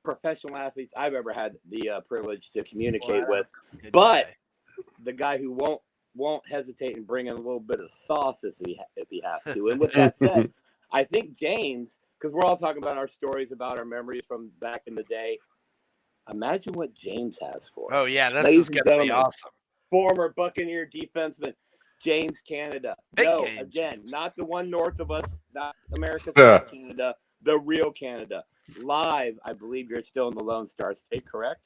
professional athletes I've ever had the privilege to communicate with. But the guy who won't hesitate in bringing a little bit of sauce if he has to. And with that said, I think James, because we're all talking about our stories, about our memories from back in the day. Imagine what James has for us. Oh, yeah, this is going to be awesome. former Buccaneer defenseman James Canada. Big No, game, again, James. not the one north of us, not America's South Canada, the real Canada. Live, I believe you're still in the Lone Star State, correct?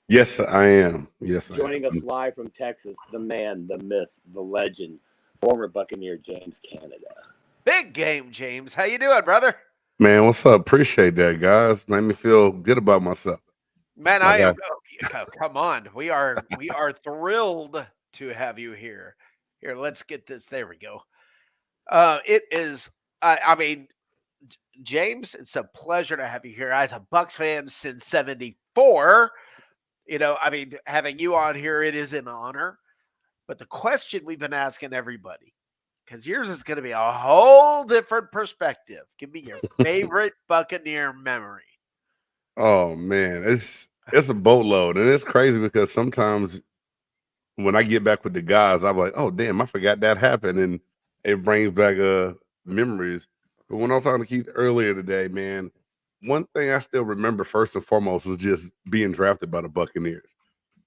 Yes, I am. Yes, Joining I us am. live from Texas, the man, the myth, the legend, former Buccaneer James Canada. Big game, James. How you doing, brother? Man, what's up? Appreciate that, guys. Made me feel good about myself. Man, Like I am. Come on, we are thrilled to have you here. Here, let's get this. There we go. It is. I mean, James, it's a pleasure to have you here. As a Bucs fan since '74, I mean, having you on here, it is an honor. But the question we've been asking everybody, because yours is going to be a whole different perspective. Give me your favorite Buccaneer memory. Oh man, it's a boatload, and it's crazy because sometimes when I get back with the guys, I'm like, oh damn, I forgot that happened, and it brings back memories. But when I was talking to Keith earlier today, man, one thing I still remember first and foremost was just being drafted by the Buccaneers.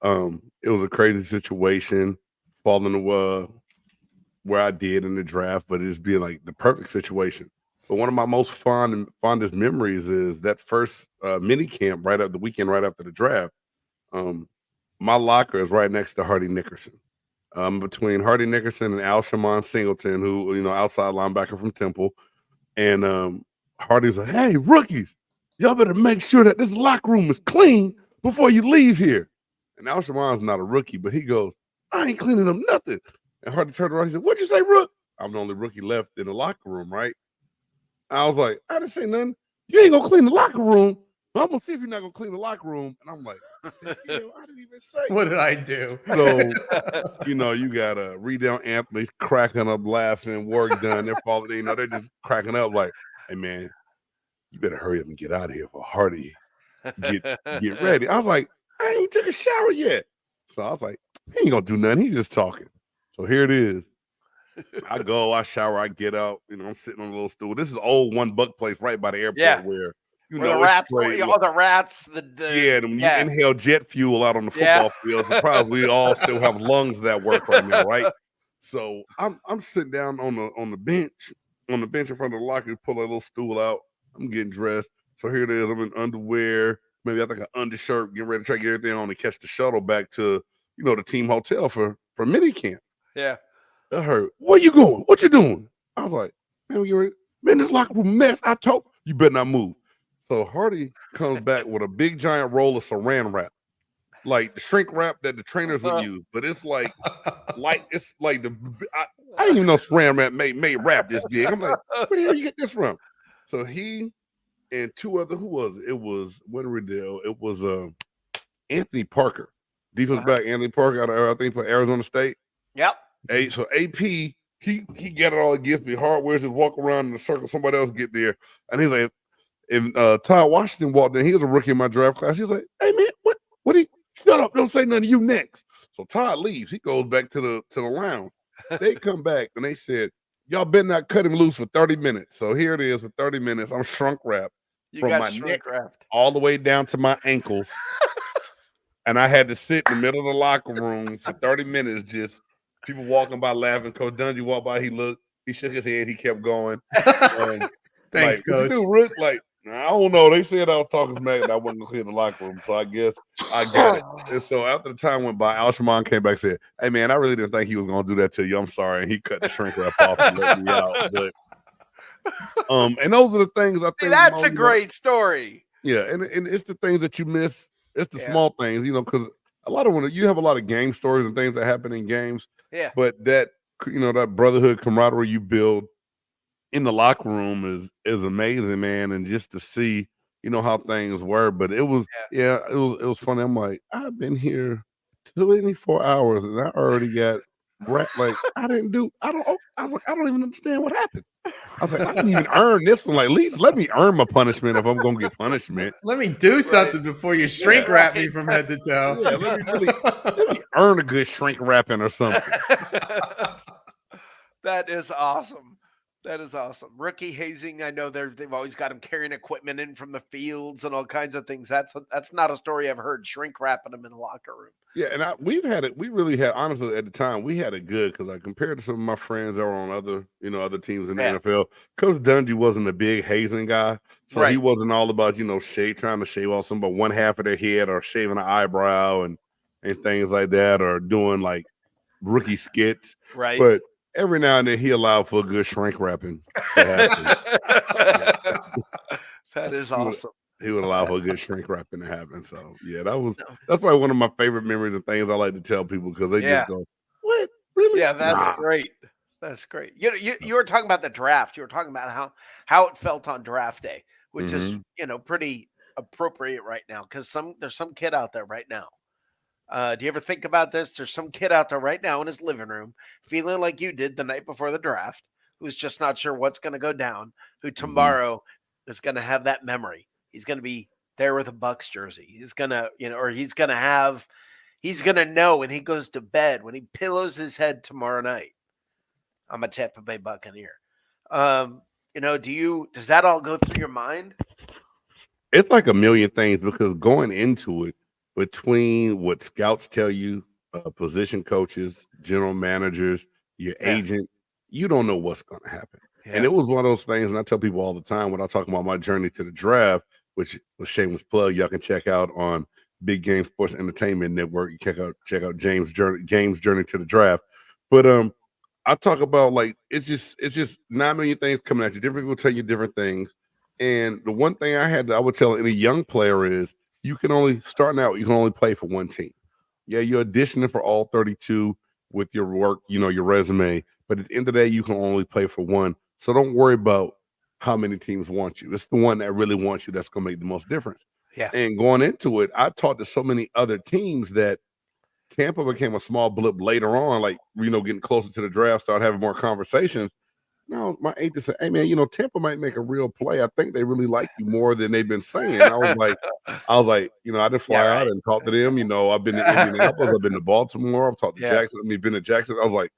It was a crazy situation, falling where I did in the draft, but it's being like the perfect situation. But one of my most fondest memories is that first mini camp the weekend right after the draft. My locker is right next to Hardy Nickerson. Between Hardy Nickerson and Alshon Singleton, who, outside linebacker from Temple. And Hardy's like, hey, rookies, y'all better make sure that this locker room is clean before you leave here. And Alshon's not a rookie, but he goes, I ain't cleaning up nothing. And Hardy turned around, he said, what'd you say, Rook? I'm the only rookie left in the locker room, right? I was like, I didn't say nothing. You ain't gonna clean the locker room. But I'm gonna see if you're not gonna clean the locker room. And I'm like, I didn't even say. What did I do? So, you gotta read down Anthony's cracking up, laughing, work done. They're falling, they're just cracking up like, hey man, you better hurry up and get out of here for Hardy. Get ready. I was like, I ain't took a shower yet. So I was like, he ain't gonna do nothing. He just talking. So here it is. I go, I shower, I get out. I'm sitting on a little stool. This is old One Buck place right by the airport where the rats, the rats, you inhale jet fuel out on the football field. So probably all still have lungs that work right now, right? So I'm sitting down on the bench in front of the locker, pull a little stool out. I'm getting dressed. So here it is. I'm in underwear, maybe I think an undershirt, getting ready to try to get everything on and catch the shuttle back to the team hotel for mini camp. Yeah. I heard, where you going? What you doing? I was like, man, this locker room mess. I told you better not move. So Hardy comes back with a big giant roll of saran wrap, like the shrink wrap that the trainers would use, but it's like I didn't even know saran wrap made wrap this big. I'm like, where the hell you get this from? So he and two other, who was it? It was Riddell. It was Anthony Parker, defensive back. Anthony Parker out of I think for Arizona State. Yep. So AP, he got it all against me. Hardware's just walk around in the circle, somebody else get there. And he's like, if Todd Washington walked in, he was a rookie in my draft class. He's like, hey man, what shut up, don't say nothing to you next. So Todd leaves, he goes back to the lounge. They come back and they said, y'all better not cut him loose for 30 minutes. So here it is for 30 minutes. I'm shrunk wrapped from my neck all the way down to my ankles. And I had to sit in the middle of the locker room for 30 minutes, just people walking by laughing. Coach Dungy walked by, he shook his head, he kept going. Thanks, Coach. What you do, Rick? Like, I don't know. They said I was talking smack and I wasn't gonna clear the locker room, so I guess I got it. And so after the time went by, Alshon came back and said, hey man, I really didn't think he was gonna do that to you. I'm sorry. And he cut the shrink wrap off and let me out. But and those are the things I think. That's a great story. Yeah, and it's the things that you miss. It's the small things, because a lot of you have a lot of game stories and things that happen in games. Yeah. But that that brotherhood camaraderie you build in the locker room is amazing, man. And just to see, how things were. But it was it was funny. I'm like, I've been here 24 hours and I already got like I was like, I don't even understand what happened. I was like, I didn't even earn this one. Like, at least let me earn my punishment if I'm gonna get punishment. Let me do something before you shrink wrap me from head to toe. Yeah, let me earn a good shrink wrapping or something. That is awesome. That is awesome. Rookie hazing. I know they've always got him carrying equipment in from the fields and all kinds of things. That's not a story I've heard. Shrink wrapping them in the locker room. Yeah, and we've had it. We really had, honestly, at the time, we had it good because, like, compared to some of my friends that were on other teams in the NFL, Coach Dungy wasn't a big hazing guy, so he wasn't all about trying to shave off some, but one half of their head or shaving an eyebrow and things like that, or doing like rookie skits. Right. But every now and then he allowed for a good shrink wrapping to happen. That is awesome. He would allow for a good shrink wrapping to happen. So yeah, that's probably one of my favorite memories and things I like to tell people because they just go, "What? Really? Yeah, that's great. That's great. You were talking about the draft. You were talking about how it felt on draft day, which is pretty appropriate right now because there's some kid out there right now. Do you ever think about this? There's some kid out there right now in his living room feeling like you did the night before the draft, who's just not sure what's going to go down, who tomorrow is going to have that memory. He's going to be there with a Bucs jersey. He's going to, or he's going to know when he goes to bed, when he pillows his head tomorrow night, I'm a Tampa Bay Buccaneer. Does that all go through your mind? It's like a million things because going into it, between what scouts tell you, position coaches, general managers, your agent, you don't know what's going to happen. Yeah. And it was one of those things, and I tell people all the time when I talk about my journey to the draft, which was shameless plug, y'all can check out on Big Game Sports Entertainment Network. You check out Games Journey to the Draft. But I talk about like it's just 9 million things coming at you. Different people tell you different things. And the one thing I would tell any young player is you can only play for one team. Yeah, you're auditioning for all 32 with your work, your resume. But at the end of the day, you can only play for one. So don't worry about how many teams want you. It's the one that really wants you that's going to make the most difference. Yeah. And going into it, I talked to so many other teams that Tampa became a small blip later on, like, getting closer to the draft, start having more conversations. No, my agent said, "Hey man, Tampa might make a real play. I think they really like you more than they've been saying." I was like, I did fly out and talk to them. I've been to Indianapolis, I've been to Baltimore, I've talked to Jackson. Been to Jackson. I was like,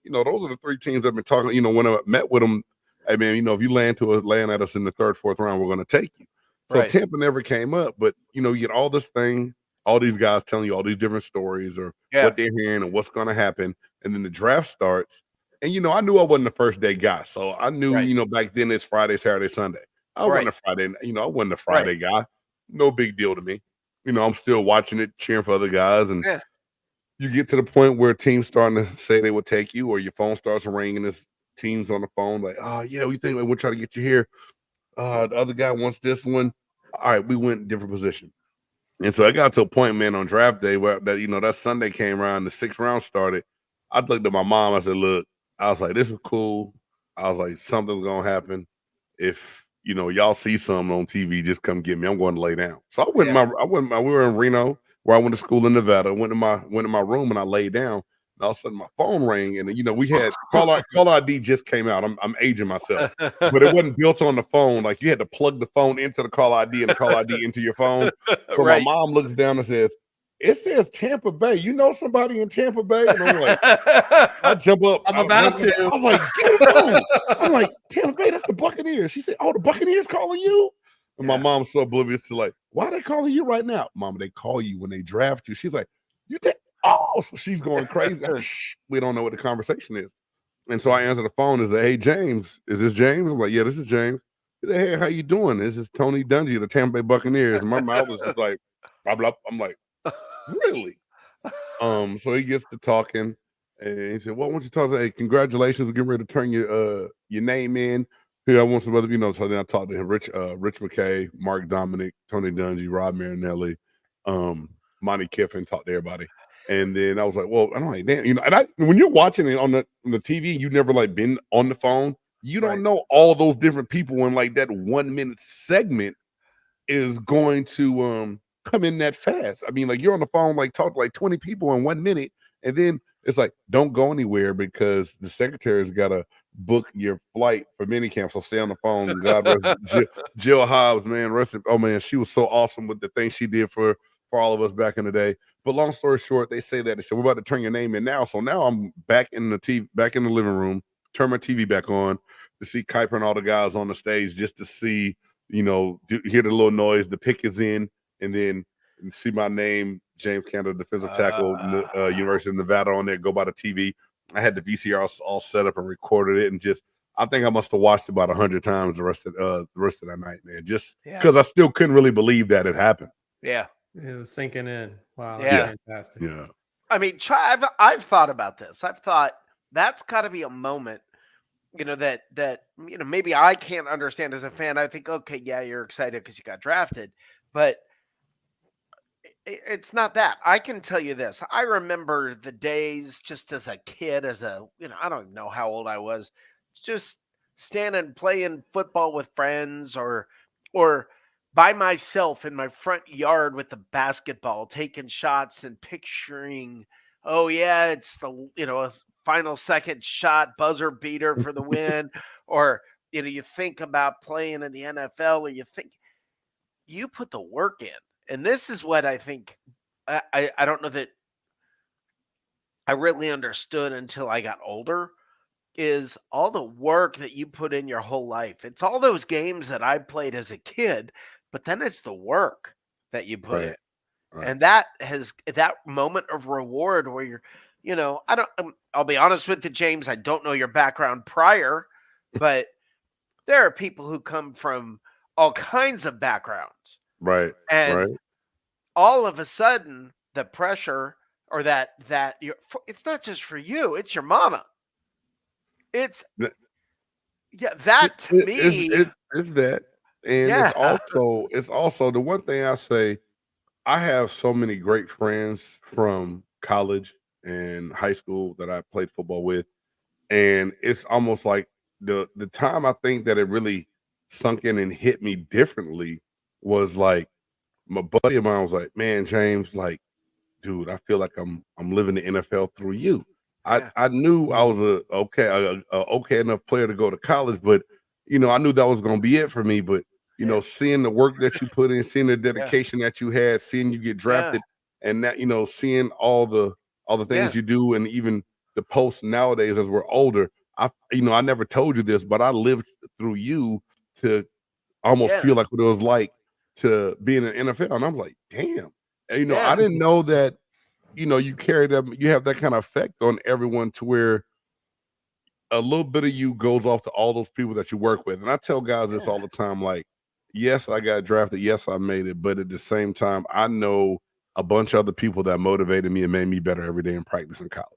those are the three teams I've been talking. When I met with them, hey man, if you land at us in the third, fourth round, we're going to take you. So Tampa never came up, but you get all this thing, all these guys telling you all these different stories or what they're hearing and what's going to happen, and then the draft starts. And, I knew I wasn't the first day guy. So I knew, back then it's Friday, Saturday, Sunday. I wasn't a Friday, I wasn't a Friday guy. No big deal to me. I'm still watching it, cheering for other guys. And you get to the point where teams starting to say they will take you or your phone starts ringing. There's teams on the phone like, oh, yeah, we think we'll try to get you here. The other guy wants this one. All right, we went different position. And so I got to a point, man, on draft day where that Sunday came around, the 6th round started. I looked at my mom. I said, look, I was like, this is cool. I was like, something's going to happen. If, y'all see something on TV, just come get me. I'm going to lay down. So we were in Reno where I went to school in Nevada. I went in my room and I laid down. And all of a sudden my phone rang and, we had call ID just came out. I'm aging myself, but it wasn't built on the phone. Like you had to plug the phone into the call ID and the call ID into your phone. So my mom looks down and says, it says Tampa Bay. You know somebody in Tampa Bay? And I'm like, I jump up. I'm about to. I was like, get it on. I'm like, Tampa Bay, that's the Buccaneers. She said, oh, the Buccaneers calling you? And my mom's so oblivious to like, why are they calling you right now? Mama, they call you when they draft you. She's like, you think, oh, so she's going crazy. Shh, we don't know what the conversation is. And so I answer the phone and say, hey, James, is this James? I'm like, yeah, this is James. He said, hey, how you doing? This is Tony Dungy, the Tampa Bay Buccaneers. And my mouth was just like, blah, blah. I'm like, really? So he gets to talking and he said, well, why don't you talk to, hey, congratulations, we're getting ready to turn your name in. Here, I want some other, so then I talked to him, Rich McKay, Mark Dominic, Tony Dungy, Rob Marinelli, Monty Kiffin, talked to everybody. And then I was like, well, I'm like, damn, and when you're watching it on the TV, you've never like been on the phone, you don't know all those different people in like that 1 minute segment is going to come in that fast. I mean, like you're on the phone, like talk to like 20 people in 1 minute, and then it's like, don't go anywhere because the secretary's got to book your flight for minicamp. So stay on the phone. God rest Jill Hobbs, man. Oh man, she was so awesome with the things she did for all of us back in the day. But long story short, they said we're about to turn your name in now. So now I'm back in the living room, turn my TV back on. to see Kuiper and all the guys on the stage, just to see, hear the little noise, the pick is in, and then see my name, James Cantor, defensive tackle, University of Nevada, on there, go by the TV. I had the VCR all set up and recorded it, and I think I must have watched it about 100 times the rest of that night, man. Just because I still couldn't really believe that it happened. Yeah, it was sinking in. Wow, yeah, fantastic. Yeah. I mean, I've thought about this. I've thought that's got to be a moment, that maybe I can't understand as a fan. I think, okay, yeah, you're excited because you got drafted, but it's not that. I can tell you this. I remember the days just as a kid, I don't even know how old I was, just standing playing football with friends or by myself in my front yard with the basketball, taking shots and picturing, oh yeah, it's the, a final second shot, buzzer beater for the win. Or, you think about playing in the NFL, or you think you put the work in. And this is what I think, I don't know that I really understood until I got older, is all the work that you put in your whole life. It's all those games that I played as a kid, but then it's the work that you put in. Right. And that moment of reward where you're, I'll be honest with you, James, I don't know your background prior, but there are people who come from all kinds of backgrounds. Right. And all of a sudden, the pressure or that it's not just for you, it's your mama. It's that to me. It's that. And it's also the one thing I say, I have so many great friends from college and high school that I played football with. And it's almost like the time I think that it really sunk in and hit me differently was like, my buddy of mine was like, man, James, like, dude, I feel like I'm living the NFL through you. I knew I was a okay enough player to go to college, but I knew that was going to be it for me. But seeing the work that you put in, seeing the dedication that you had, seeing you get drafted, and that seeing all the things you do, and even the posts nowadays as we're older. I never told you this, but I lived through you to almost feel like what it was like to be in the NFL, and I'm like, damn, I didn't know that. You carry them, you have that kind of effect on everyone to where a little bit of you goes off to all those people that you work with. And I tell guys this all the time, like, yes, I got drafted. Yes, I made it. But at the same time, I know a bunch of other people that motivated me and made me better every day in practice in college.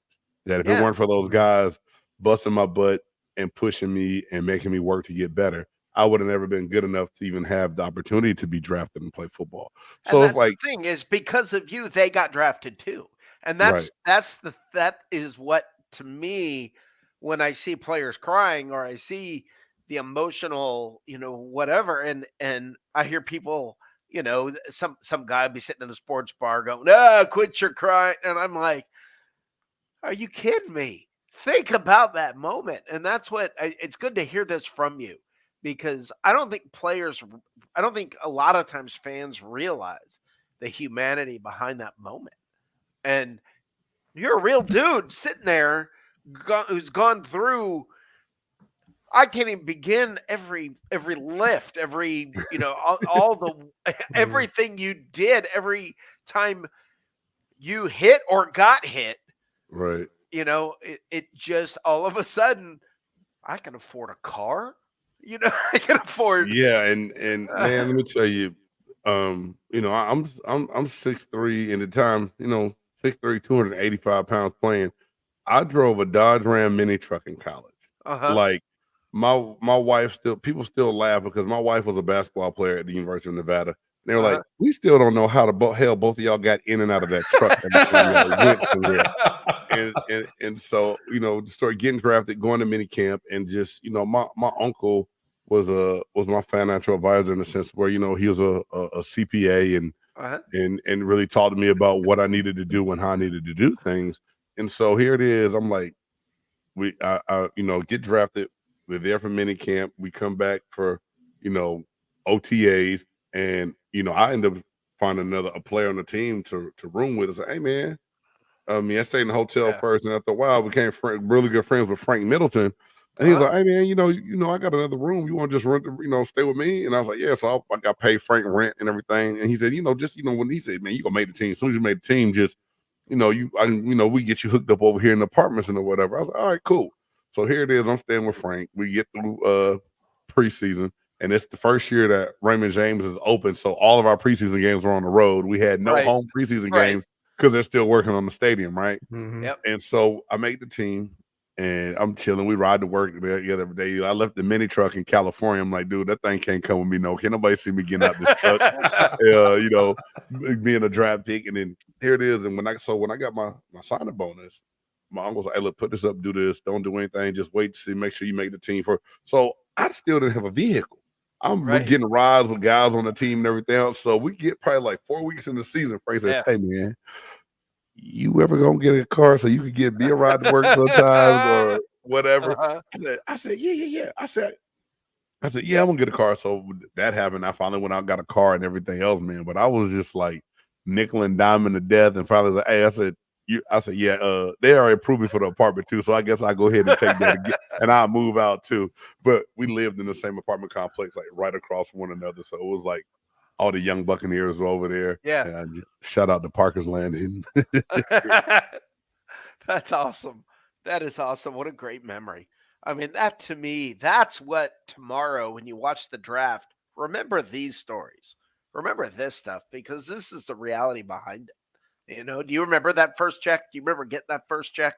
That if it weren't for those guys busting my butt and pushing me and making me work to get better, I would have never been good enough to even have the opportunity to be drafted and play football. So and it's like, the thing is, because of you, they got drafted too. And that is what, to me, when I see players crying or I see the emotional, whatever, and I hear people, some guy be sitting in a sports bar going, quit your crying. And I'm like, are you kidding me? Think about that moment. And that's what it's good to hear this from you. Because I don't think a lot of times fans realize the humanity behind that moment. And you're a real dude sitting there who's gone through, I can't even begin every lift, every, all the, everything you did every time you hit or got hit. Right. It just all of a sudden, I can afford a car. I can afford. Yeah, and man, let me tell you, I'm 6'3", and at the time, 6'3", 285 pounds playing. I drove a Dodge Ram mini truck in college. Like my wife people still laugh because my wife was a basketball player at the University of Nevada. They were like, we still don't know how the hell both of y'all got in and out of that truck. And so, started getting drafted, going to mini camp, and just, my uncle was my financial advisor in the sense where, he was a CPA and really taught me about what I needed to do and how I needed to do things. And so here it is. I'm like, I get drafted. We're there for mini camp. We come back for, OTAs, and I end up finding a player on the team to room with us. Like, hey man, I stayed in the hotel first, and after a while, became really good friends with Frank Middleton, And he's like, hey man, I got another room. You want to just rent, stay with me? And I was like, yeah. So I got paid Frank rent and everything. And he said, when he said, man, you gonna make the team. As soon as you made the team, just, we get you hooked up over here in the apartments and or whatever. I was like, all right, cool. So here it is. I'm staying with Frank. We get through preseason, and it's the first year that Raymond James is open. So all of our preseason games were on the road. We had no home preseason games because they're still working on the stadium, right? Mm-hmm. Yep. And so I made the team. And I'm chilling. We ride to work together every day. I left the mini truck in California. I'm like, dude, that thing can't come with me. No, can't nobody see me getting out this truck. Being a draft pick. And then here it is. And when I got my signing bonus, my uncle was like, hey, look, put this up, do this, don't do anything, just wait to see, make sure you make the team for. So I still didn't have a vehicle. We're getting rides with guys on the team and everything else. So we get probably like 4 weeks in the season. Frank says, hey man, you ever gonna get a car so you could be a ride to work sometimes or whatever? I said, yeah. I said, yeah, I'm gonna get a car. So that happened. I finally went out, got a car and everything else, man. But I was just like nickel and diming to death. And finally, like, hey, I said, yeah, they already approved me for the apartment too. So I guess I'll go ahead and take that again, and I'll move out too. But we lived in the same apartment complex, like right across from one another. So it was like all the young Buccaneers were over there. Yeah. And shout out to Parker's Landing. That's awesome. That is awesome. What a great memory. I mean, that to me, that's what tomorrow, when you watch the draft, remember these stories. Remember this stuff, because this is the reality behind it. Do you remember that first check? Do you remember getting that first check?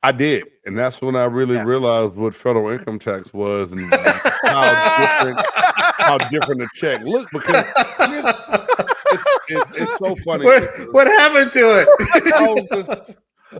I did, and that's when I really realized what federal income tax was and how different the check looked. Because it's so funny. What happened to it?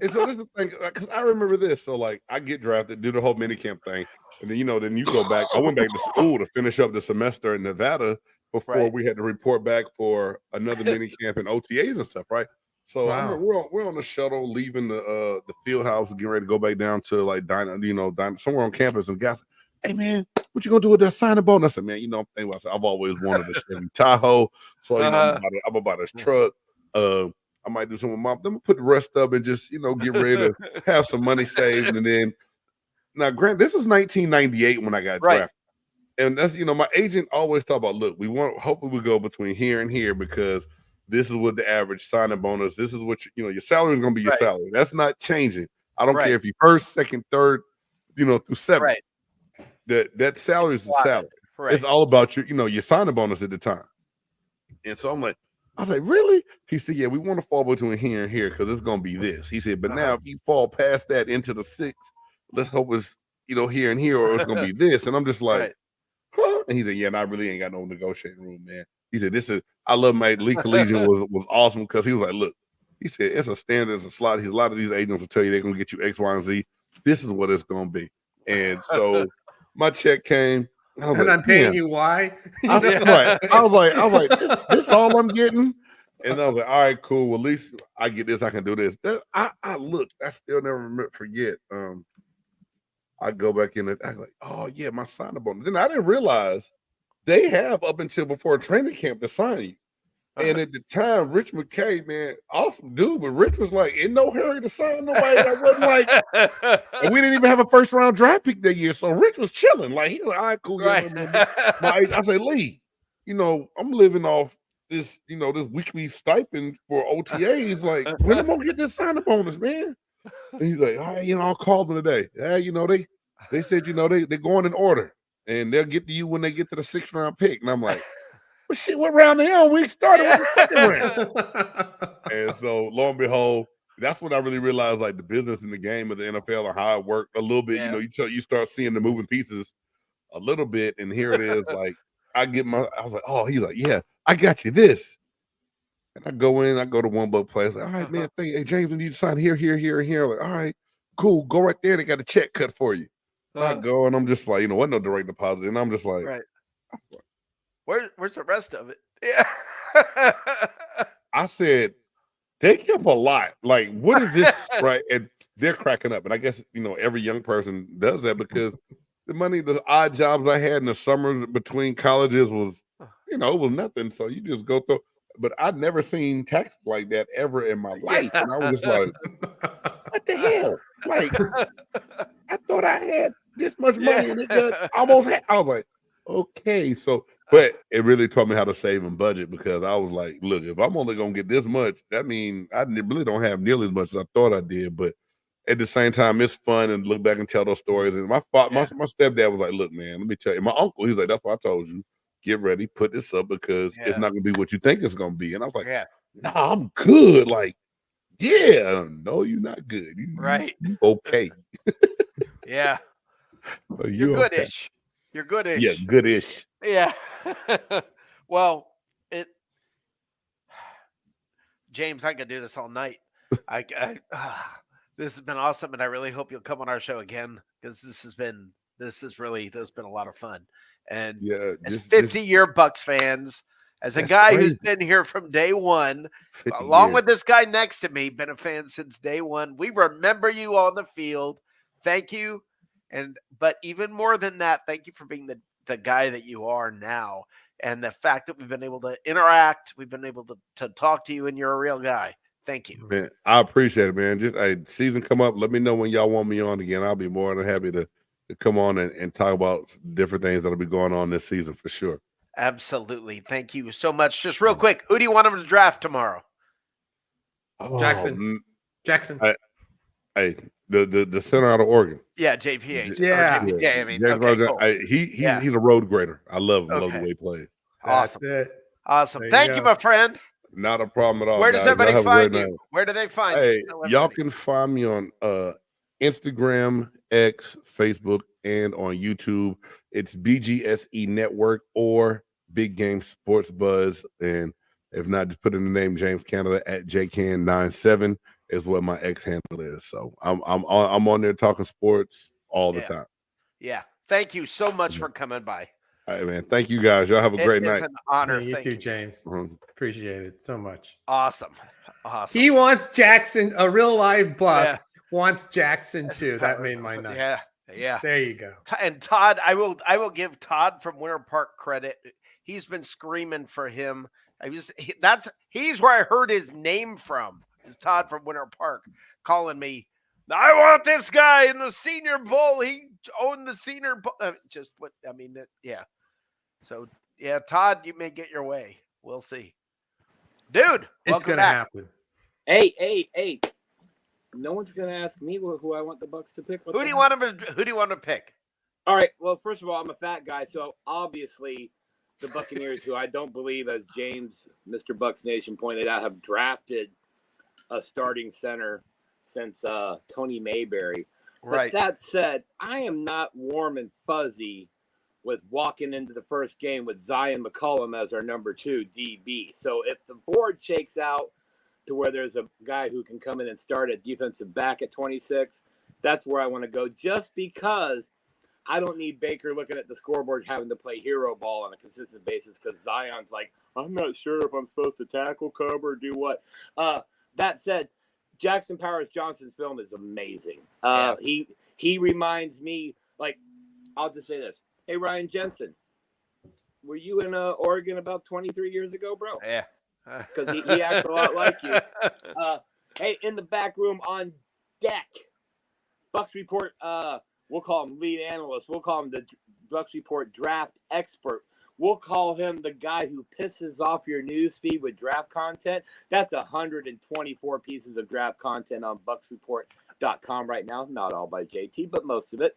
And so this is the thing, because I remember this. So like, I get drafted, do the whole minicamp thing, and then then you go back. I went back to school to finish up the semester in Nevada before we had to report back for another minicamp and OTAs and stuff, right? So I remember we're on the shuttle leaving the field house, getting ready to go back down to like dine somewhere on campus, and guys, hey man, what you gonna do with that signing bonus? I said, man, I'm thinking about. I've always wanted a Chevy Tahoe, so I'm about this truck. I might do some with mom. Then we'll put the rest up and just get ready to have some money saved, and then now, Grant, this was 1998 when I got drafted, and that's my agent always talked about. Look, hopefully we go between here and here because this is what the average signing bonus. This is what your salary is going to be your salary. That's not changing. I don't care if you first, second, third, through seven. That salary is the salary. It's all about your signing bonus at the time. And so I was like, really? He said, yeah, we want to fall between here and here because it's going to be this. He said, but now if you fall past that into the six, let's hope it's here and here, or it's going to be this. And I'm just like, huh? And he said, yeah, and I really ain't got no negotiating room, man. He said, I love my Lee Collegian was awesome because he was like, look, he said, it's a standard, it's a slot. A lot of these agents will tell you they're going to get you X, Y, and Z. This is what it's going to be. And so my check came. And I'm paying you why? I was like, this all I'm getting? And I was like, all right, cool. Well, at least I get this. I can do this. I still never forget. I go back in and I like, oh yeah, my signing bonus. Then I didn't realize they have up until before training camp to sign you. And at the time, Rich McKay, man, awesome dude, but Rich was like in no hurry to sign nobody. That wasn't like, and we didn't even have a first round draft pick that year. So Rich was chilling. Like, he was like, all right, cool. I say, Lee, I'm living off this, this weekly stipend for OTAs. Like, when am I gonna get this signing bonus, man? And he's like, all right, I'll call them today. Yeah, they said, they're going in order and they'll get to you when they get to the 6th round pick. And I'm like, well, shit, what round they on? We started with the 2nd round. And so lo and behold, that's when I really realized like the business in the game of the NFL and how it worked a little bit. You start seeing the moving pieces a little bit. And here it is. Like I was like, oh, he's like, yeah, I got you this. And I go to one book place. Like, all right, man, hey, James, we need to sign here, here, here, and here. Like, all right, cool. Go right there. They got a check cut for you. I go and I'm just like, wasn't no direct deposit. And I'm just like, Where's the rest of it? Yeah. I said, they give a lot. Like, what is this? Right. And they're cracking up. And I guess, every young person does that because the odd jobs I had in the summers between colleges was, it was nothing. So you just go through. But I'd never seen taxes like that ever in my life. And I was just like, what the hell? Like, I thought I had this much money and it got almost. I was like, okay, so. But it really taught me how to save and budget because I was like, look, if I'm only gonna get this much, that means I really don't have nearly as much as I thought I did. But at the same time, it's fun and look back and tell those stories. And my stepdad was like, look, man, let me tell you. My uncle, he's like, that's what I told you. Get ready, put this up because it's not gonna be what you think it's gonna be. And I was like, nah, I'm good. Like, yeah, no, you're not good. You okay. Yeah. You're goodish. Okay. You're goodish. Yeah, goodish. Yeah. Well, James, I could do this all night. This has been awesome, and I really hope you'll come on our show again because there's been a lot of fun. And as 50-year Bucs fans, as a guy who's been here from day one, along with this guy next to me, been a fan since day one, we remember you on the field. Thank you. But even more than that, thank you for being the guy that you are now. And the fact that we've been able to interact, we've been able to talk to you, and you're a real guy. Thank you. Man, I appreciate it, man. Just season come up. Let me know when y'all want me on again. I'll be more than happy to come on and talk about different things that'll be going on this season for sure. Absolutely. Thank you so much. Just real quick, who do you want him to draft tomorrow? Jackson. Hey, the center out of Oregon. Yeah, JPH. Yeah. I mean, okay, cool. He's a road grader. I love him. Okay. Love the way he plays. Awesome. That's it. Awesome. Thank you, my friend. Not a problem at all. Where does everybody find you? Where do they find you? Y'all can find me on Instagram, X, Facebook, and on YouTube. It's BGSE Network or Big Game Sports Buzz. And if not, just put in the name James Canada at JCan97 is what my X handle is. So I'm on there talking sports all the time. Yeah. Thank you so much for coming by. All right, man. Thank you guys. Y'all have a great night. It's an honor. You too, James. Appreciate it so much. Awesome. He wants Jackson, a real live Buck wants Jackson too. That made my night. Yeah. There you go. And Todd, I will give Todd from Winter Park credit. He's been screaming for him. He's where I heard his name from. Is Todd from Winter Park calling me? I want this guy in the Senior Bowl. He owned the Senior Bowl. So Todd, you may get your way. We'll see, dude. It's gonna happen. Hey! No one's gonna ask me who I want the Bucs to pick. Who do you want to pick? All right. Well, first of all, I'm a fat guy, so obviously the Buccaneers, who I don't believe, as James, Mr. Bucs Nation pointed out, have drafted a starting center since Tony Mayberry. Right. But that said, I am not warm and fuzzy with walking into the first game with Zion McCollum as our number 2 DB. So if the board shakes out to where there's a guy who can come in and start at defensive back at 26, that's where I want to go, just because I don't need Baker looking at the scoreboard having to play hero ball on a consistent basis because Zion's like, I'm not sure if I'm supposed to tackle, cover, or do what. That said, Jackson Powers Johnson's film is amazing. He reminds me, like, I'll just say this. Hey, Ryan Jensen, were you in Oregon about 23 years ago, bro? Yeah. Because he acts a lot like you. Hey, in the back room on deck, Bucs Report, we'll call him lead analyst. We'll call him the Bucs Report draft expert. We'll call him the guy who pisses off your newsfeed with draft content. That's 124 pieces of draft content on BucsReport.com right now. Not all by JT, but most of it.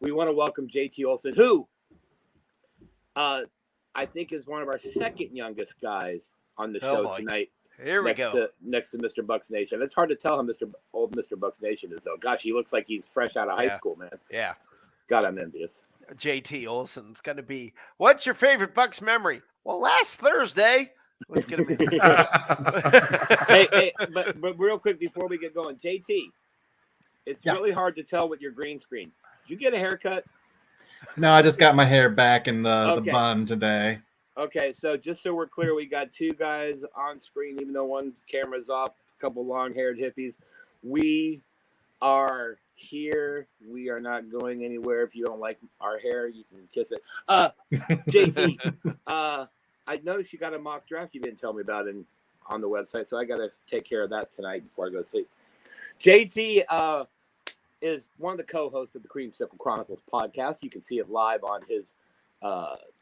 We want to welcome JT Olson, who I think is one of our second youngest guys on the show tonight. Here we go. Next to Mr. Bucs Nation. It's hard to tell how old Mr. Bucs Nation is, though. Gosh, he looks like he's fresh out of high school, man. Yeah. God, I'm envious. JT Olson's going to be, what's your favorite Bucs memory? Well, last Thursday was going to be. hey, but real quick before we get going, JT, it's really hard to tell with your green screen. Did you get a haircut? No, I just got my hair back in the bun today. Okay, so just so we're clear, we got 2 guys on screen, even though one camera's off, a couple long-haired hippies. We are here. We are not going anywhere. If you don't like our hair, you can kiss it. JT, I noticed you got a mock draft you didn't tell me about on the website, so I got to take care of that tonight before I go to sleep. JT, is one of the co-hosts of the Creamsicle Chronicles podcast. You can see it live on his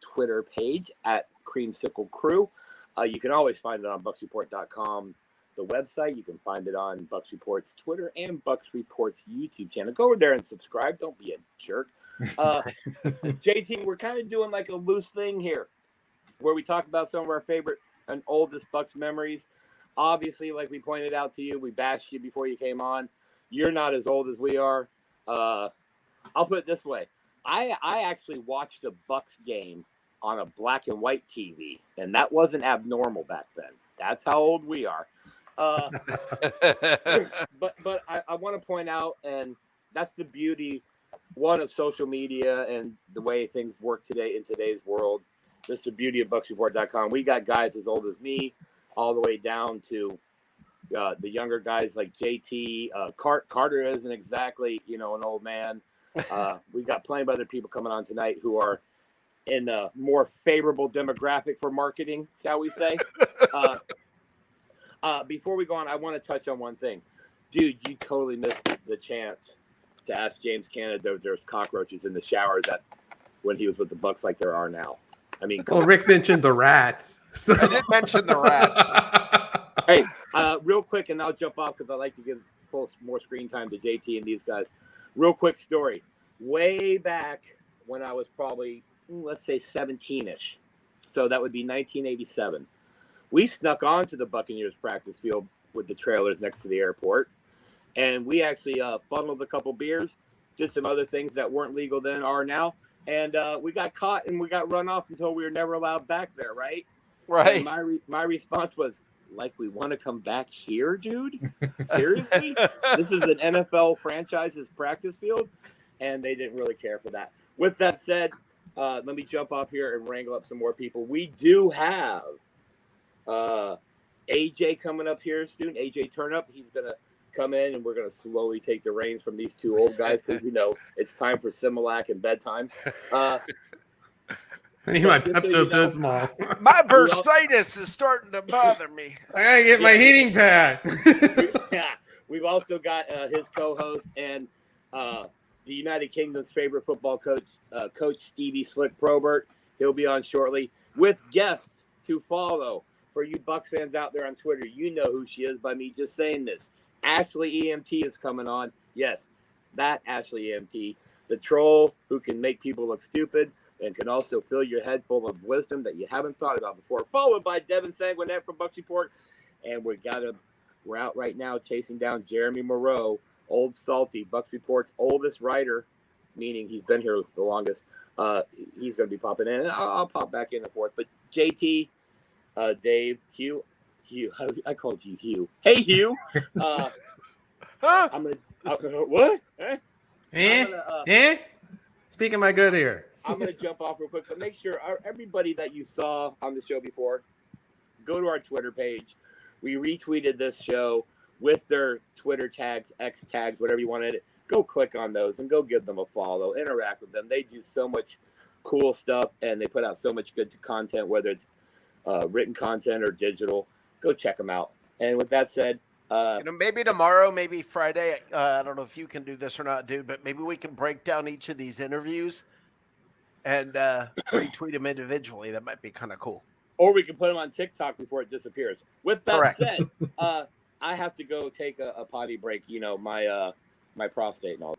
Twitter page at Creamsicle Crew. You can always find it on BucsReport.com, the website. You can find it on Bucs Report's Twitter and Bucs Report's YouTube channel. Go over there and subscribe. Don't be a jerk. JT, we're kind of doing like a loose thing here where we talk about some of our favorite and oldest Bucs memories. Obviously, like we pointed out to you, we bashed you before you came on. You're not as old as we are. I'll put it this way. I actually watched a Bucs game on a black and white TV, and that wasn't abnormal back then. That's how old we are. But I want to point out, and that's the beauty, one, of social media and the way things work today in today's world. That's the beauty of BucsReport.com. We got guys as old as me, all the way down to the younger guys like JT. Carter isn't exactly, an old man. We've got plenty of other people coming on tonight who are in a more favorable demographic for marketing, shall we say. Before we go on, I want to touch on one thing. Dude, you totally missed the chance to ask James Canada if there's cockroaches in the showers when he was with the Bucs like there are now. I mean, well, Rick mentioned the rats. So. I did mention the rats. Hey, real quick, and I'll jump off because I like to give more screen time to JT and these guys. Real quick story. Way back when I was probably, let's say, 17-ish. So that would be 1987. We snuck onto the Buccaneers practice field with the trailers next to the airport. And we actually funneled a couple beers, did some other things that weren't legal then, are now. And we got caught and we got run off until we were never allowed back there, right? Right. And my response was, like, we want to come back here, dude? Seriously? This is an NFL franchise's practice field? And they didn't really care for that. With that said, let me jump off here and wrangle up some more people. We do have AJ coming up here soon. AJ Turnup. He's going to come in and we're going to slowly take the reins from these two old guys because, it's time for Similac and bedtime. I need my Pepto-Bismol. My bursitis is starting to bother me. I gotta get my heating pad. Yeah, we've also got his co-host and the United Kingdom's favorite football coach, Coach Stevie Slick Probert. He'll be on shortly with guests to follow. For you Bucs fans out there on Twitter, you know who she is by me just saying this. Ashley EMT is coming on. Yes, that Ashley EMT, the troll who can make people look stupid and can also fill your head full of wisdom that you haven't thought about before. Followed by Devin Sanguinet from Bucs Report. And we're out right now chasing down Jeremy Moreau, Old Salty, Bucs Report's oldest writer, meaning he's been here the longest. He's going to be popping in. And I'll pop back in and forth. But JT, Dave, Hugh, I called you Hugh. Hey, Hugh. I'm going to, what? Speaking my good ear. I'm going to jump off real quick, but make sure everybody that you saw on the show before, go to our Twitter page. We retweeted this show with their Twitter tags, X tags, whatever you wanted. Go click on those and go give them a follow. Interact with them. They do so much cool stuff, and they put out so much good content, whether it's written content or digital. Go check them out. And with that said, maybe tomorrow, maybe Friday. I don't know if you can do this or not, dude, but maybe we can break down each of these interviews and retweet them individually. That might be kind of cool. Or we can put them on TikTok before it disappears. With that Correct. said, I have to go take a potty break. My prostate and all.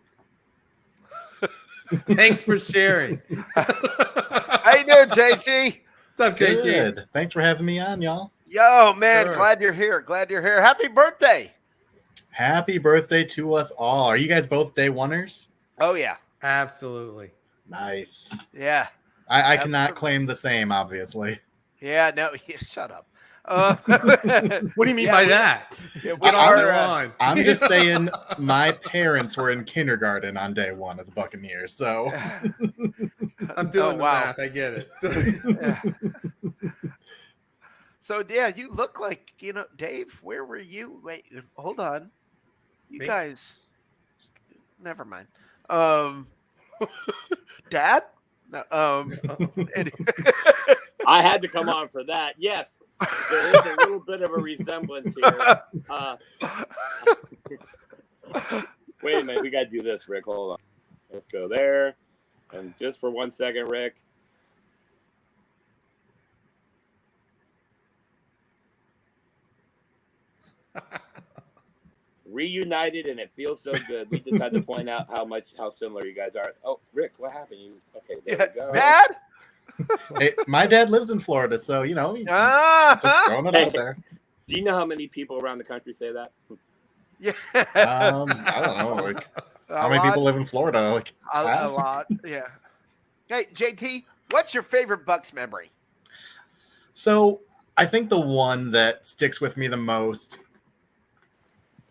Thanks for sharing. How you doing, JT? What's up, JT? Good. Thanks for having me on, y'all. Yo, man, Sure. glad you're here. Glad you're here. Happy birthday. Happy birthday to us all. Are you guys both day oneers? Oh, yeah. Absolutely. Nice. Yeah. I cannot claim the same, obviously. Yeah, no, shut up. What do you mean by that? Yeah, Get on. I'm just saying my parents were in kindergarten on day one of the Buccaneers, so I'm doing the wow. math. I get it. So, yeah, you look like, Dave, where were you? Wait, hold on. You Me? guys, never mind. Dad? No, I had to come on for that. Yes, there is a little bit of a resemblance here. Wait a minute, we got to do this, Rick. Hold on. Let's go there. And just for 1 second, Rick. Reunited, and it feels so good. We just had to point out how similar you guys are. Oh, Rick, what happened? Okay, there we go. Dad? Hey, my dad lives in Florida, so just throwing it out there. Do you know how many people around the country say that? Yeah. I don't know. Like, how many people live in Florida? Like a lot. Yeah. Hey, JT, what's your favorite Bucks memory? So I think the one that sticks with me the most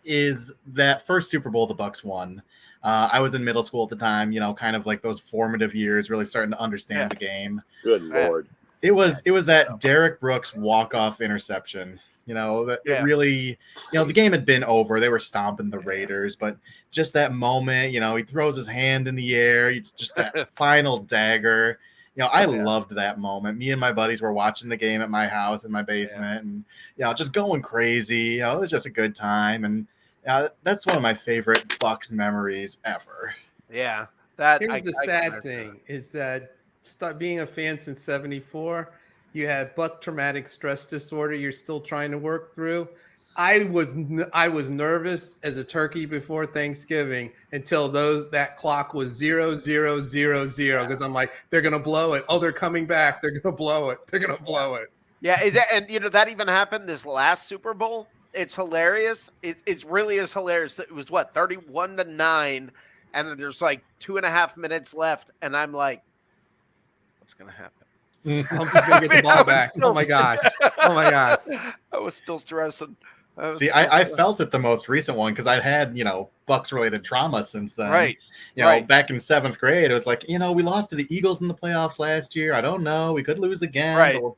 is that first Super Bowl the Bucks won. I was in middle school at the time, kind of like those formative years, really starting to understand the game. Good Lord. It was that Derek Brooks walk-off interception. It really, the game had been over. They were stomping the Raiders, but just that moment, he throws his hand in the air. It's just that final dagger. I loved that moment. Me and my buddies were watching the game at my house in my basement and, just going crazy. It was just a good time. And that's one of my favorite Bucks memories ever. Yeah. Here's the sad thing is that being a fan since 74, you had Buck traumatic stress disorder you're still trying to work through. I was nervous as a turkey before Thanksgiving until that clock was 0000 because I'm like, they're gonna blow it. Oh, they're coming back. They're gonna blow it. They're gonna blow it. Yeah, and that even happened this last Super Bowl. It's hilarious. It really is hilarious. It was 31-9, and there's like 2.5 minutes left, and I'm like, what's gonna happen? I'm just gonna get the ball back. Oh my gosh. I was still stressing. I felt it the most recent one because I'd had, Bucks related trauma since then. Right. Back in 7th grade, it was like, we lost to the Eagles in the playoffs last year. I don't know. We could lose again. Right. Or,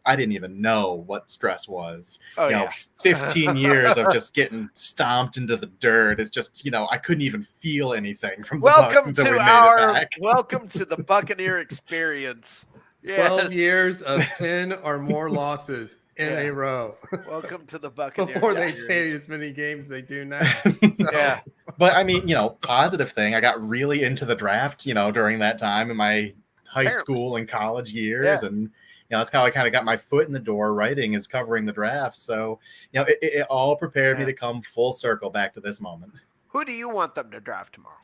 I didn't even know what stress was. Oh, 15 years of just getting stomped into the dirt. It's just, I couldn't even feel anything from the Bucks until we made it back. Welcome to the Buccaneer experience. 12 years of 10 or more losses in a row. Welcome to the Buccaneers. Before they play as many games they do now. So. Yeah. But I mean, positive thing, I got really into the draft, during that time in my high school and college years. Yeah. And, that's how I kind of got my foot in the door. Writing is covering the draft. So, it all prepared me to come full circle back to this moment. Who do you want them to draft tomorrow?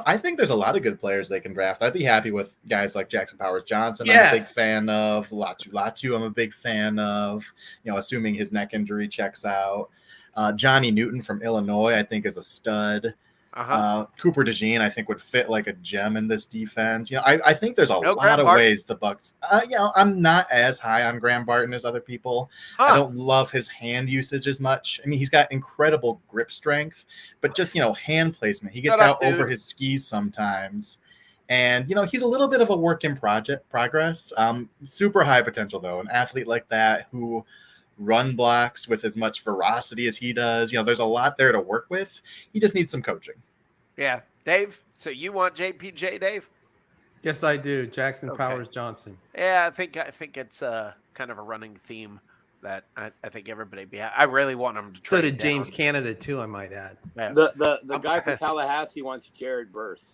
I think there's a lot of good players they can draft. I'd be happy with guys like Jackson Powers Johnson. I'm a big fan of. Latu, I'm a big fan of. Assuming his neck injury checks out. Johnny Newton from Illinois, I think, is a stud. Cooper DeJean, I think, would fit like a gem in this defense. I think there's a lot of ways the Bucks. I'm not as high on Graham Barton as other people. I don't love his hand usage as much. I mean, he's got incredible grip strength, but just hand placement. He gets out over his skis sometimes. And, he's a little bit of a work in progress. Super high potential, though. An athlete like that who run blocks with as much ferocity as he does. There's a lot there to work with. He just needs some coaching. Yeah. Dave, so you want JPJ, Dave? Yes, I do. Jackson Powers Johnson. Yeah, I think it's kind of a running theme that I think everybody I really want him to trade So did down. James Canada, too, I might add. Yeah. The guy from Tallahassee wants Jared Verse.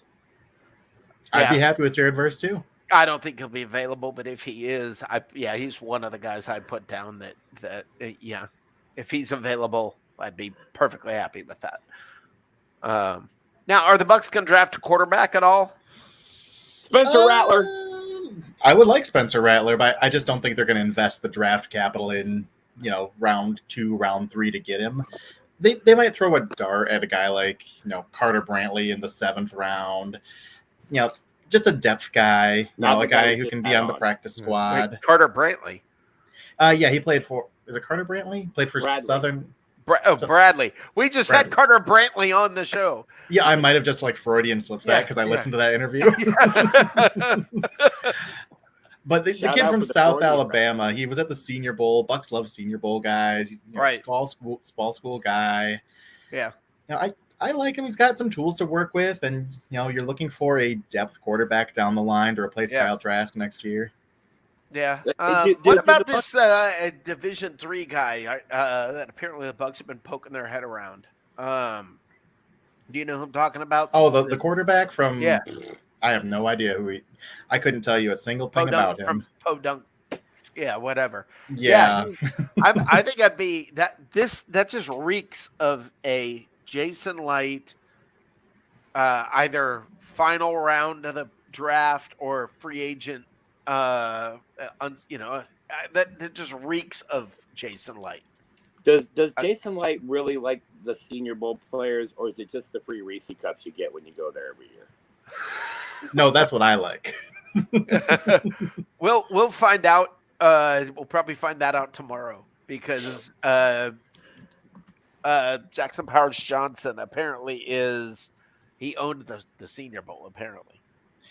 I'd be happy with Jared Verse, too. I don't think he'll be available, but if he is, he's one of the guys I'd put down that if he's available, I'd be perfectly happy with that. Now, are the Bucks going to draft a quarterback at all? Spencer Rattler. I would like Spencer Rattler, but I just don't think they're going to invest the draft capital in, round 2, round 3 to get him. They might throw a dart at a guy like, Carter Brantley in the 7th round. Just a depth guy, a guy who can be on the practice squad. Wait, Carter Brantley. He played for. Is it Carter Brantley? Played for Bradley. Southern. Bradley. We just had Carter Brantley on the show. Yeah, I might have just Freudian slipped that because I listened to that interview. But the kid from South Alabama, he was at the Senior Bowl. Bucks love Senior Bowl guys. He's a small school guy. Yeah. I like him. He's got some tools to work with, and you're looking for a depth quarterback down the line to replace Kyle Trask next year. Yeah. What about this Division III guy that apparently the Bucks have been poking their head around? Do you know who I'm talking about? Oh, the quarterback from. Yeah. I have no idea who he. I couldn't tell you a single thing about him. From Podunk. Yeah, whatever. Yeah. I think that'd be that. That just reeks of a Jason Light, either final round of the draft or free agent. That just reeks of Jason Light. Does Jason Light really like the Senior Bowl players, or is it just the free Reese cups you get when you go there every year? No, that's what I like. We'll find out. We'll probably find that out tomorrow because Jackson Powers Johnson apparently he owned the Senior Bowl apparently.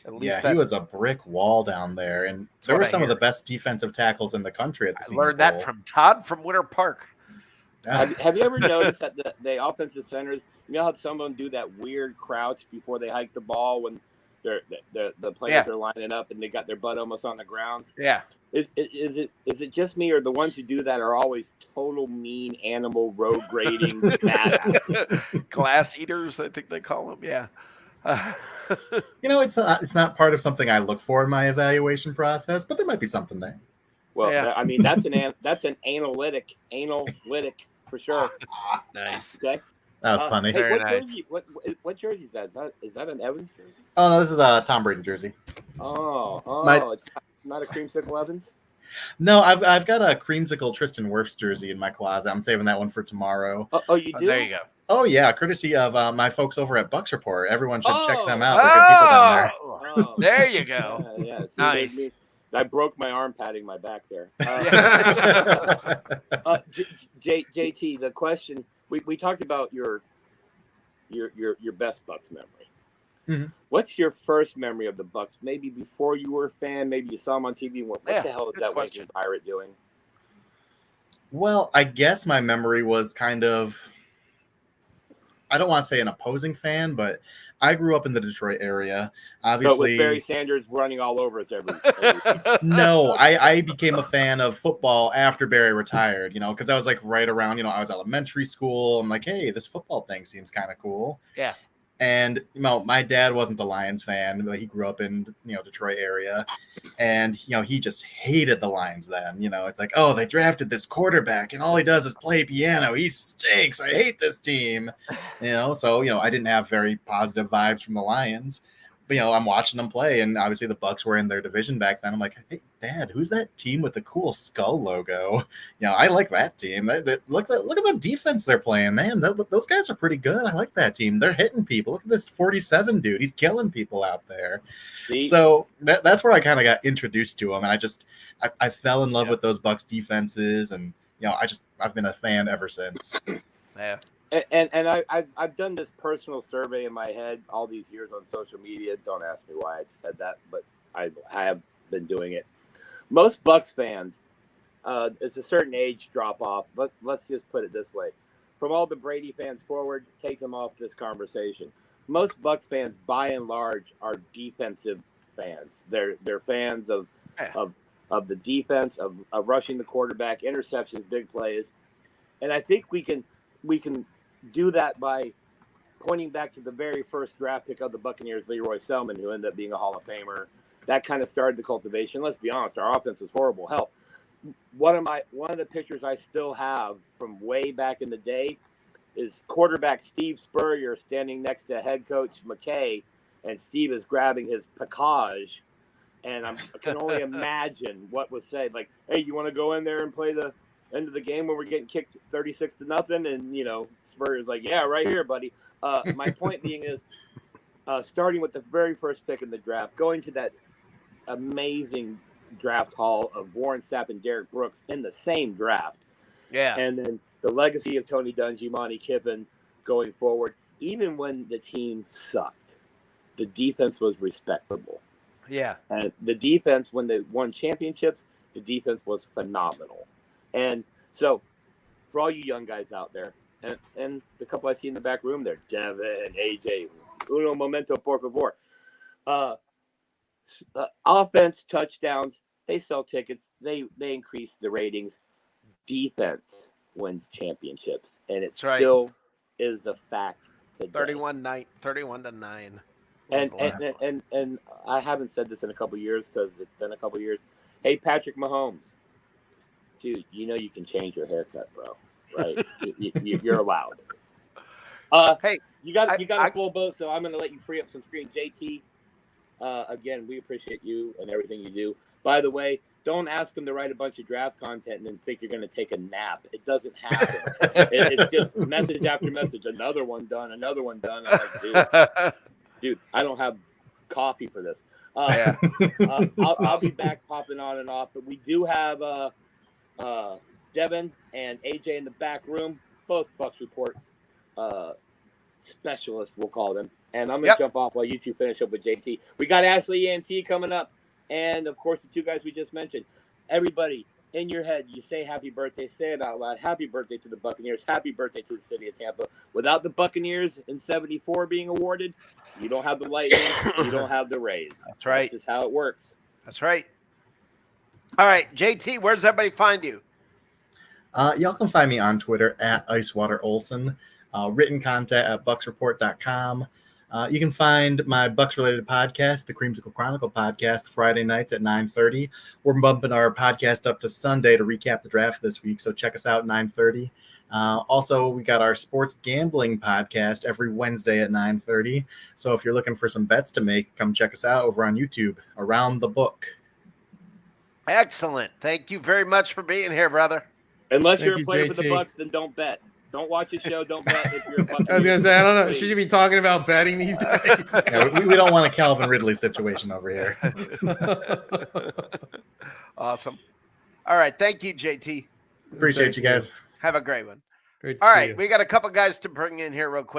At least he was a brick wall down there, and there were some of the best defensive tackles in the country at the Senior Bowl. Learned that from Todd from Winter Park. Have you ever noticed that the offensive centers, you know how some of them do that weird crouch before they hike the ball when the players are lining up and they got their butt almost on the ground? Yeah. Is it just me, or the ones who do that are always total mean animal road grading badasses? Glass eaters, I think they call them. Yeah. It's not part of something I look for in my evaluation process, but there might be something there. Well, I mean that's an analytic for sure. Nice. Okay. That was funny. Hey, Very nice. What jersey is that? Is that an Evans jersey? Oh no, this is a Tom Brady jersey. It's not a creamsicle Evans. No, I've got a creamsicle Tristan Wirfs jersey in my closet. I'm saving that one for tomorrow. Oh, you do? There you go. Oh yeah, courtesy of my folks over at Bucks Report. Everyone should check them out. They're good people down there. Oh, there you go. Yeah. See, Nice. I broke my arm patting my back there. JT, the question we talked about your best Bucks memory. Mm-hmm. What's your first memory of the Bucks? Maybe before you were a fan, maybe you saw them on TV. What the hell is that Western Pirate doing? Well, I guess my memory was kind of, I don't want to say an opposing fan, but I grew up in the Detroit area. Obviously, so it was Barry Sanders running all over us every No, I became a fan of football after Barry retired, because I was like right around, I was elementary school. I'm like, hey, this football thing seems kind of cool. Yeah. And my dad wasn't a Lions fan, but he grew up in Detroit area, and he just hated the Lions then. It's like, oh, they drafted this quarterback and all he does is play piano. He stinks. I hate this team. So I didn't have very positive vibes from the Lions. But I'm watching them play, and obviously the Bucks were in their division back then. I'm like, hey, Dad, who's that team with the cool skull logo? I like that team. Look at the defense they're playing, man. Those guys are pretty good. I like that team. They're hitting people. Look at this 47 dude. He's killing people out there. So that's where I kind of got introduced to them, and I fell in love with those Bucks defenses, and I've been a fan ever since. Yeah. And I've done this personal survey in my head all these years on social media. Don't ask me why I said that, but I have been doing it. Most Bucks fans, it's a certain age drop off, but let's just put it this way. From all the Brady fans forward, take them off this conversation. Most Bucks fans, by and large, are defensive fans. They're fans of the defense, of rushing the quarterback, interceptions, big plays. And I think we can do that by pointing back to the very first draft pick of the Buccaneers, Leroy Selman, who ended up being a Hall of Famer. That kind of started the cultivation. Let's be honest, our offense was horrible. Hell, one of the pictures I still have from way back in the day is quarterback Steve Spurrier standing next to head coach McKay, and Steve is grabbing his package, and I can only imagine what was said. Like, hey, you want to go in there and play the end of the game when we're getting kicked 36-0, and Spurrier's like, yeah, right here, buddy. My point being is, starting with the very first pick in the draft, going to that amazing draft haul of Warren Sapp and Derek Brooks in the same draft, and then the legacy of Tony Dungy, Monty Kiffin going forward. Even when the team sucked, the defense was respectable. Yeah, and the defense, when they won championships, the defense was phenomenal. And so, for all you young guys out there, and the couple I see in the back room there, Devin, AJ, uno momento, por favor. Offense, touchdowns, they sell tickets, they increase the ratings. Defense wins championships, and it still is a fact today. 31-9. And I haven't said this in a couple years because it's been a couple years. Hey, Patrick Mahomes, dude, you know you can change your haircut, bro. Right? You're allowed. Hey, you got a full boat, so I'm going to let you free up some screen. JT, again, we appreciate you and everything you do. By the way, don't ask him to write a bunch of draft content and then think you're going to take a nap. It doesn't happen. It's just message after message. Another one done. I'm like, dude, I don't have coffee for this. I'll be back popping on and off, but we do have Devin and AJ in the back room, both Bucs reports specialists, we'll call them. And I'm going to jump off while you two finish up with JT. We got Ashley ENT coming up. And, of course, the two guys we just mentioned. Everybody, in your head, you say happy birthday. Say it out loud. Happy birthday to the Buccaneers. Happy birthday to the city of Tampa. Without the Buccaneers in 74 being awarded, you don't have the Lightning. You don't have the Rays. That's right. That's just how it works. That's right. All right, JT, where does everybody find you? Y'all can find me on Twitter at IcewaterOlson. Written content at bucksreport.com. You can find my Bucs-related podcast, the Creamsicle Chronicle podcast, Friday nights at 9:30. We're bumping our podcast up to Sunday to recap the draft this week, so check us out at 9:30. Also, we got our sports gambling podcast every Wednesday at 9:30. So if you're looking for some bets to make, come check us out over on YouTube, Around the Book. Excellent. Thank you very much for being here, brother. Unless you're a player for the Bucs, then don't bet. Don't watch a show. Don't bet if you're a Buccaneers. I was going to say, I don't know. Should you be talking about betting these days? Yeah, we don't want a Calvin Ridley situation over here. Awesome. All right. Thank you, JT. Appreciate you guys. Have a great one. Great to All see right. you. We got a couple guys to bring in here real quick.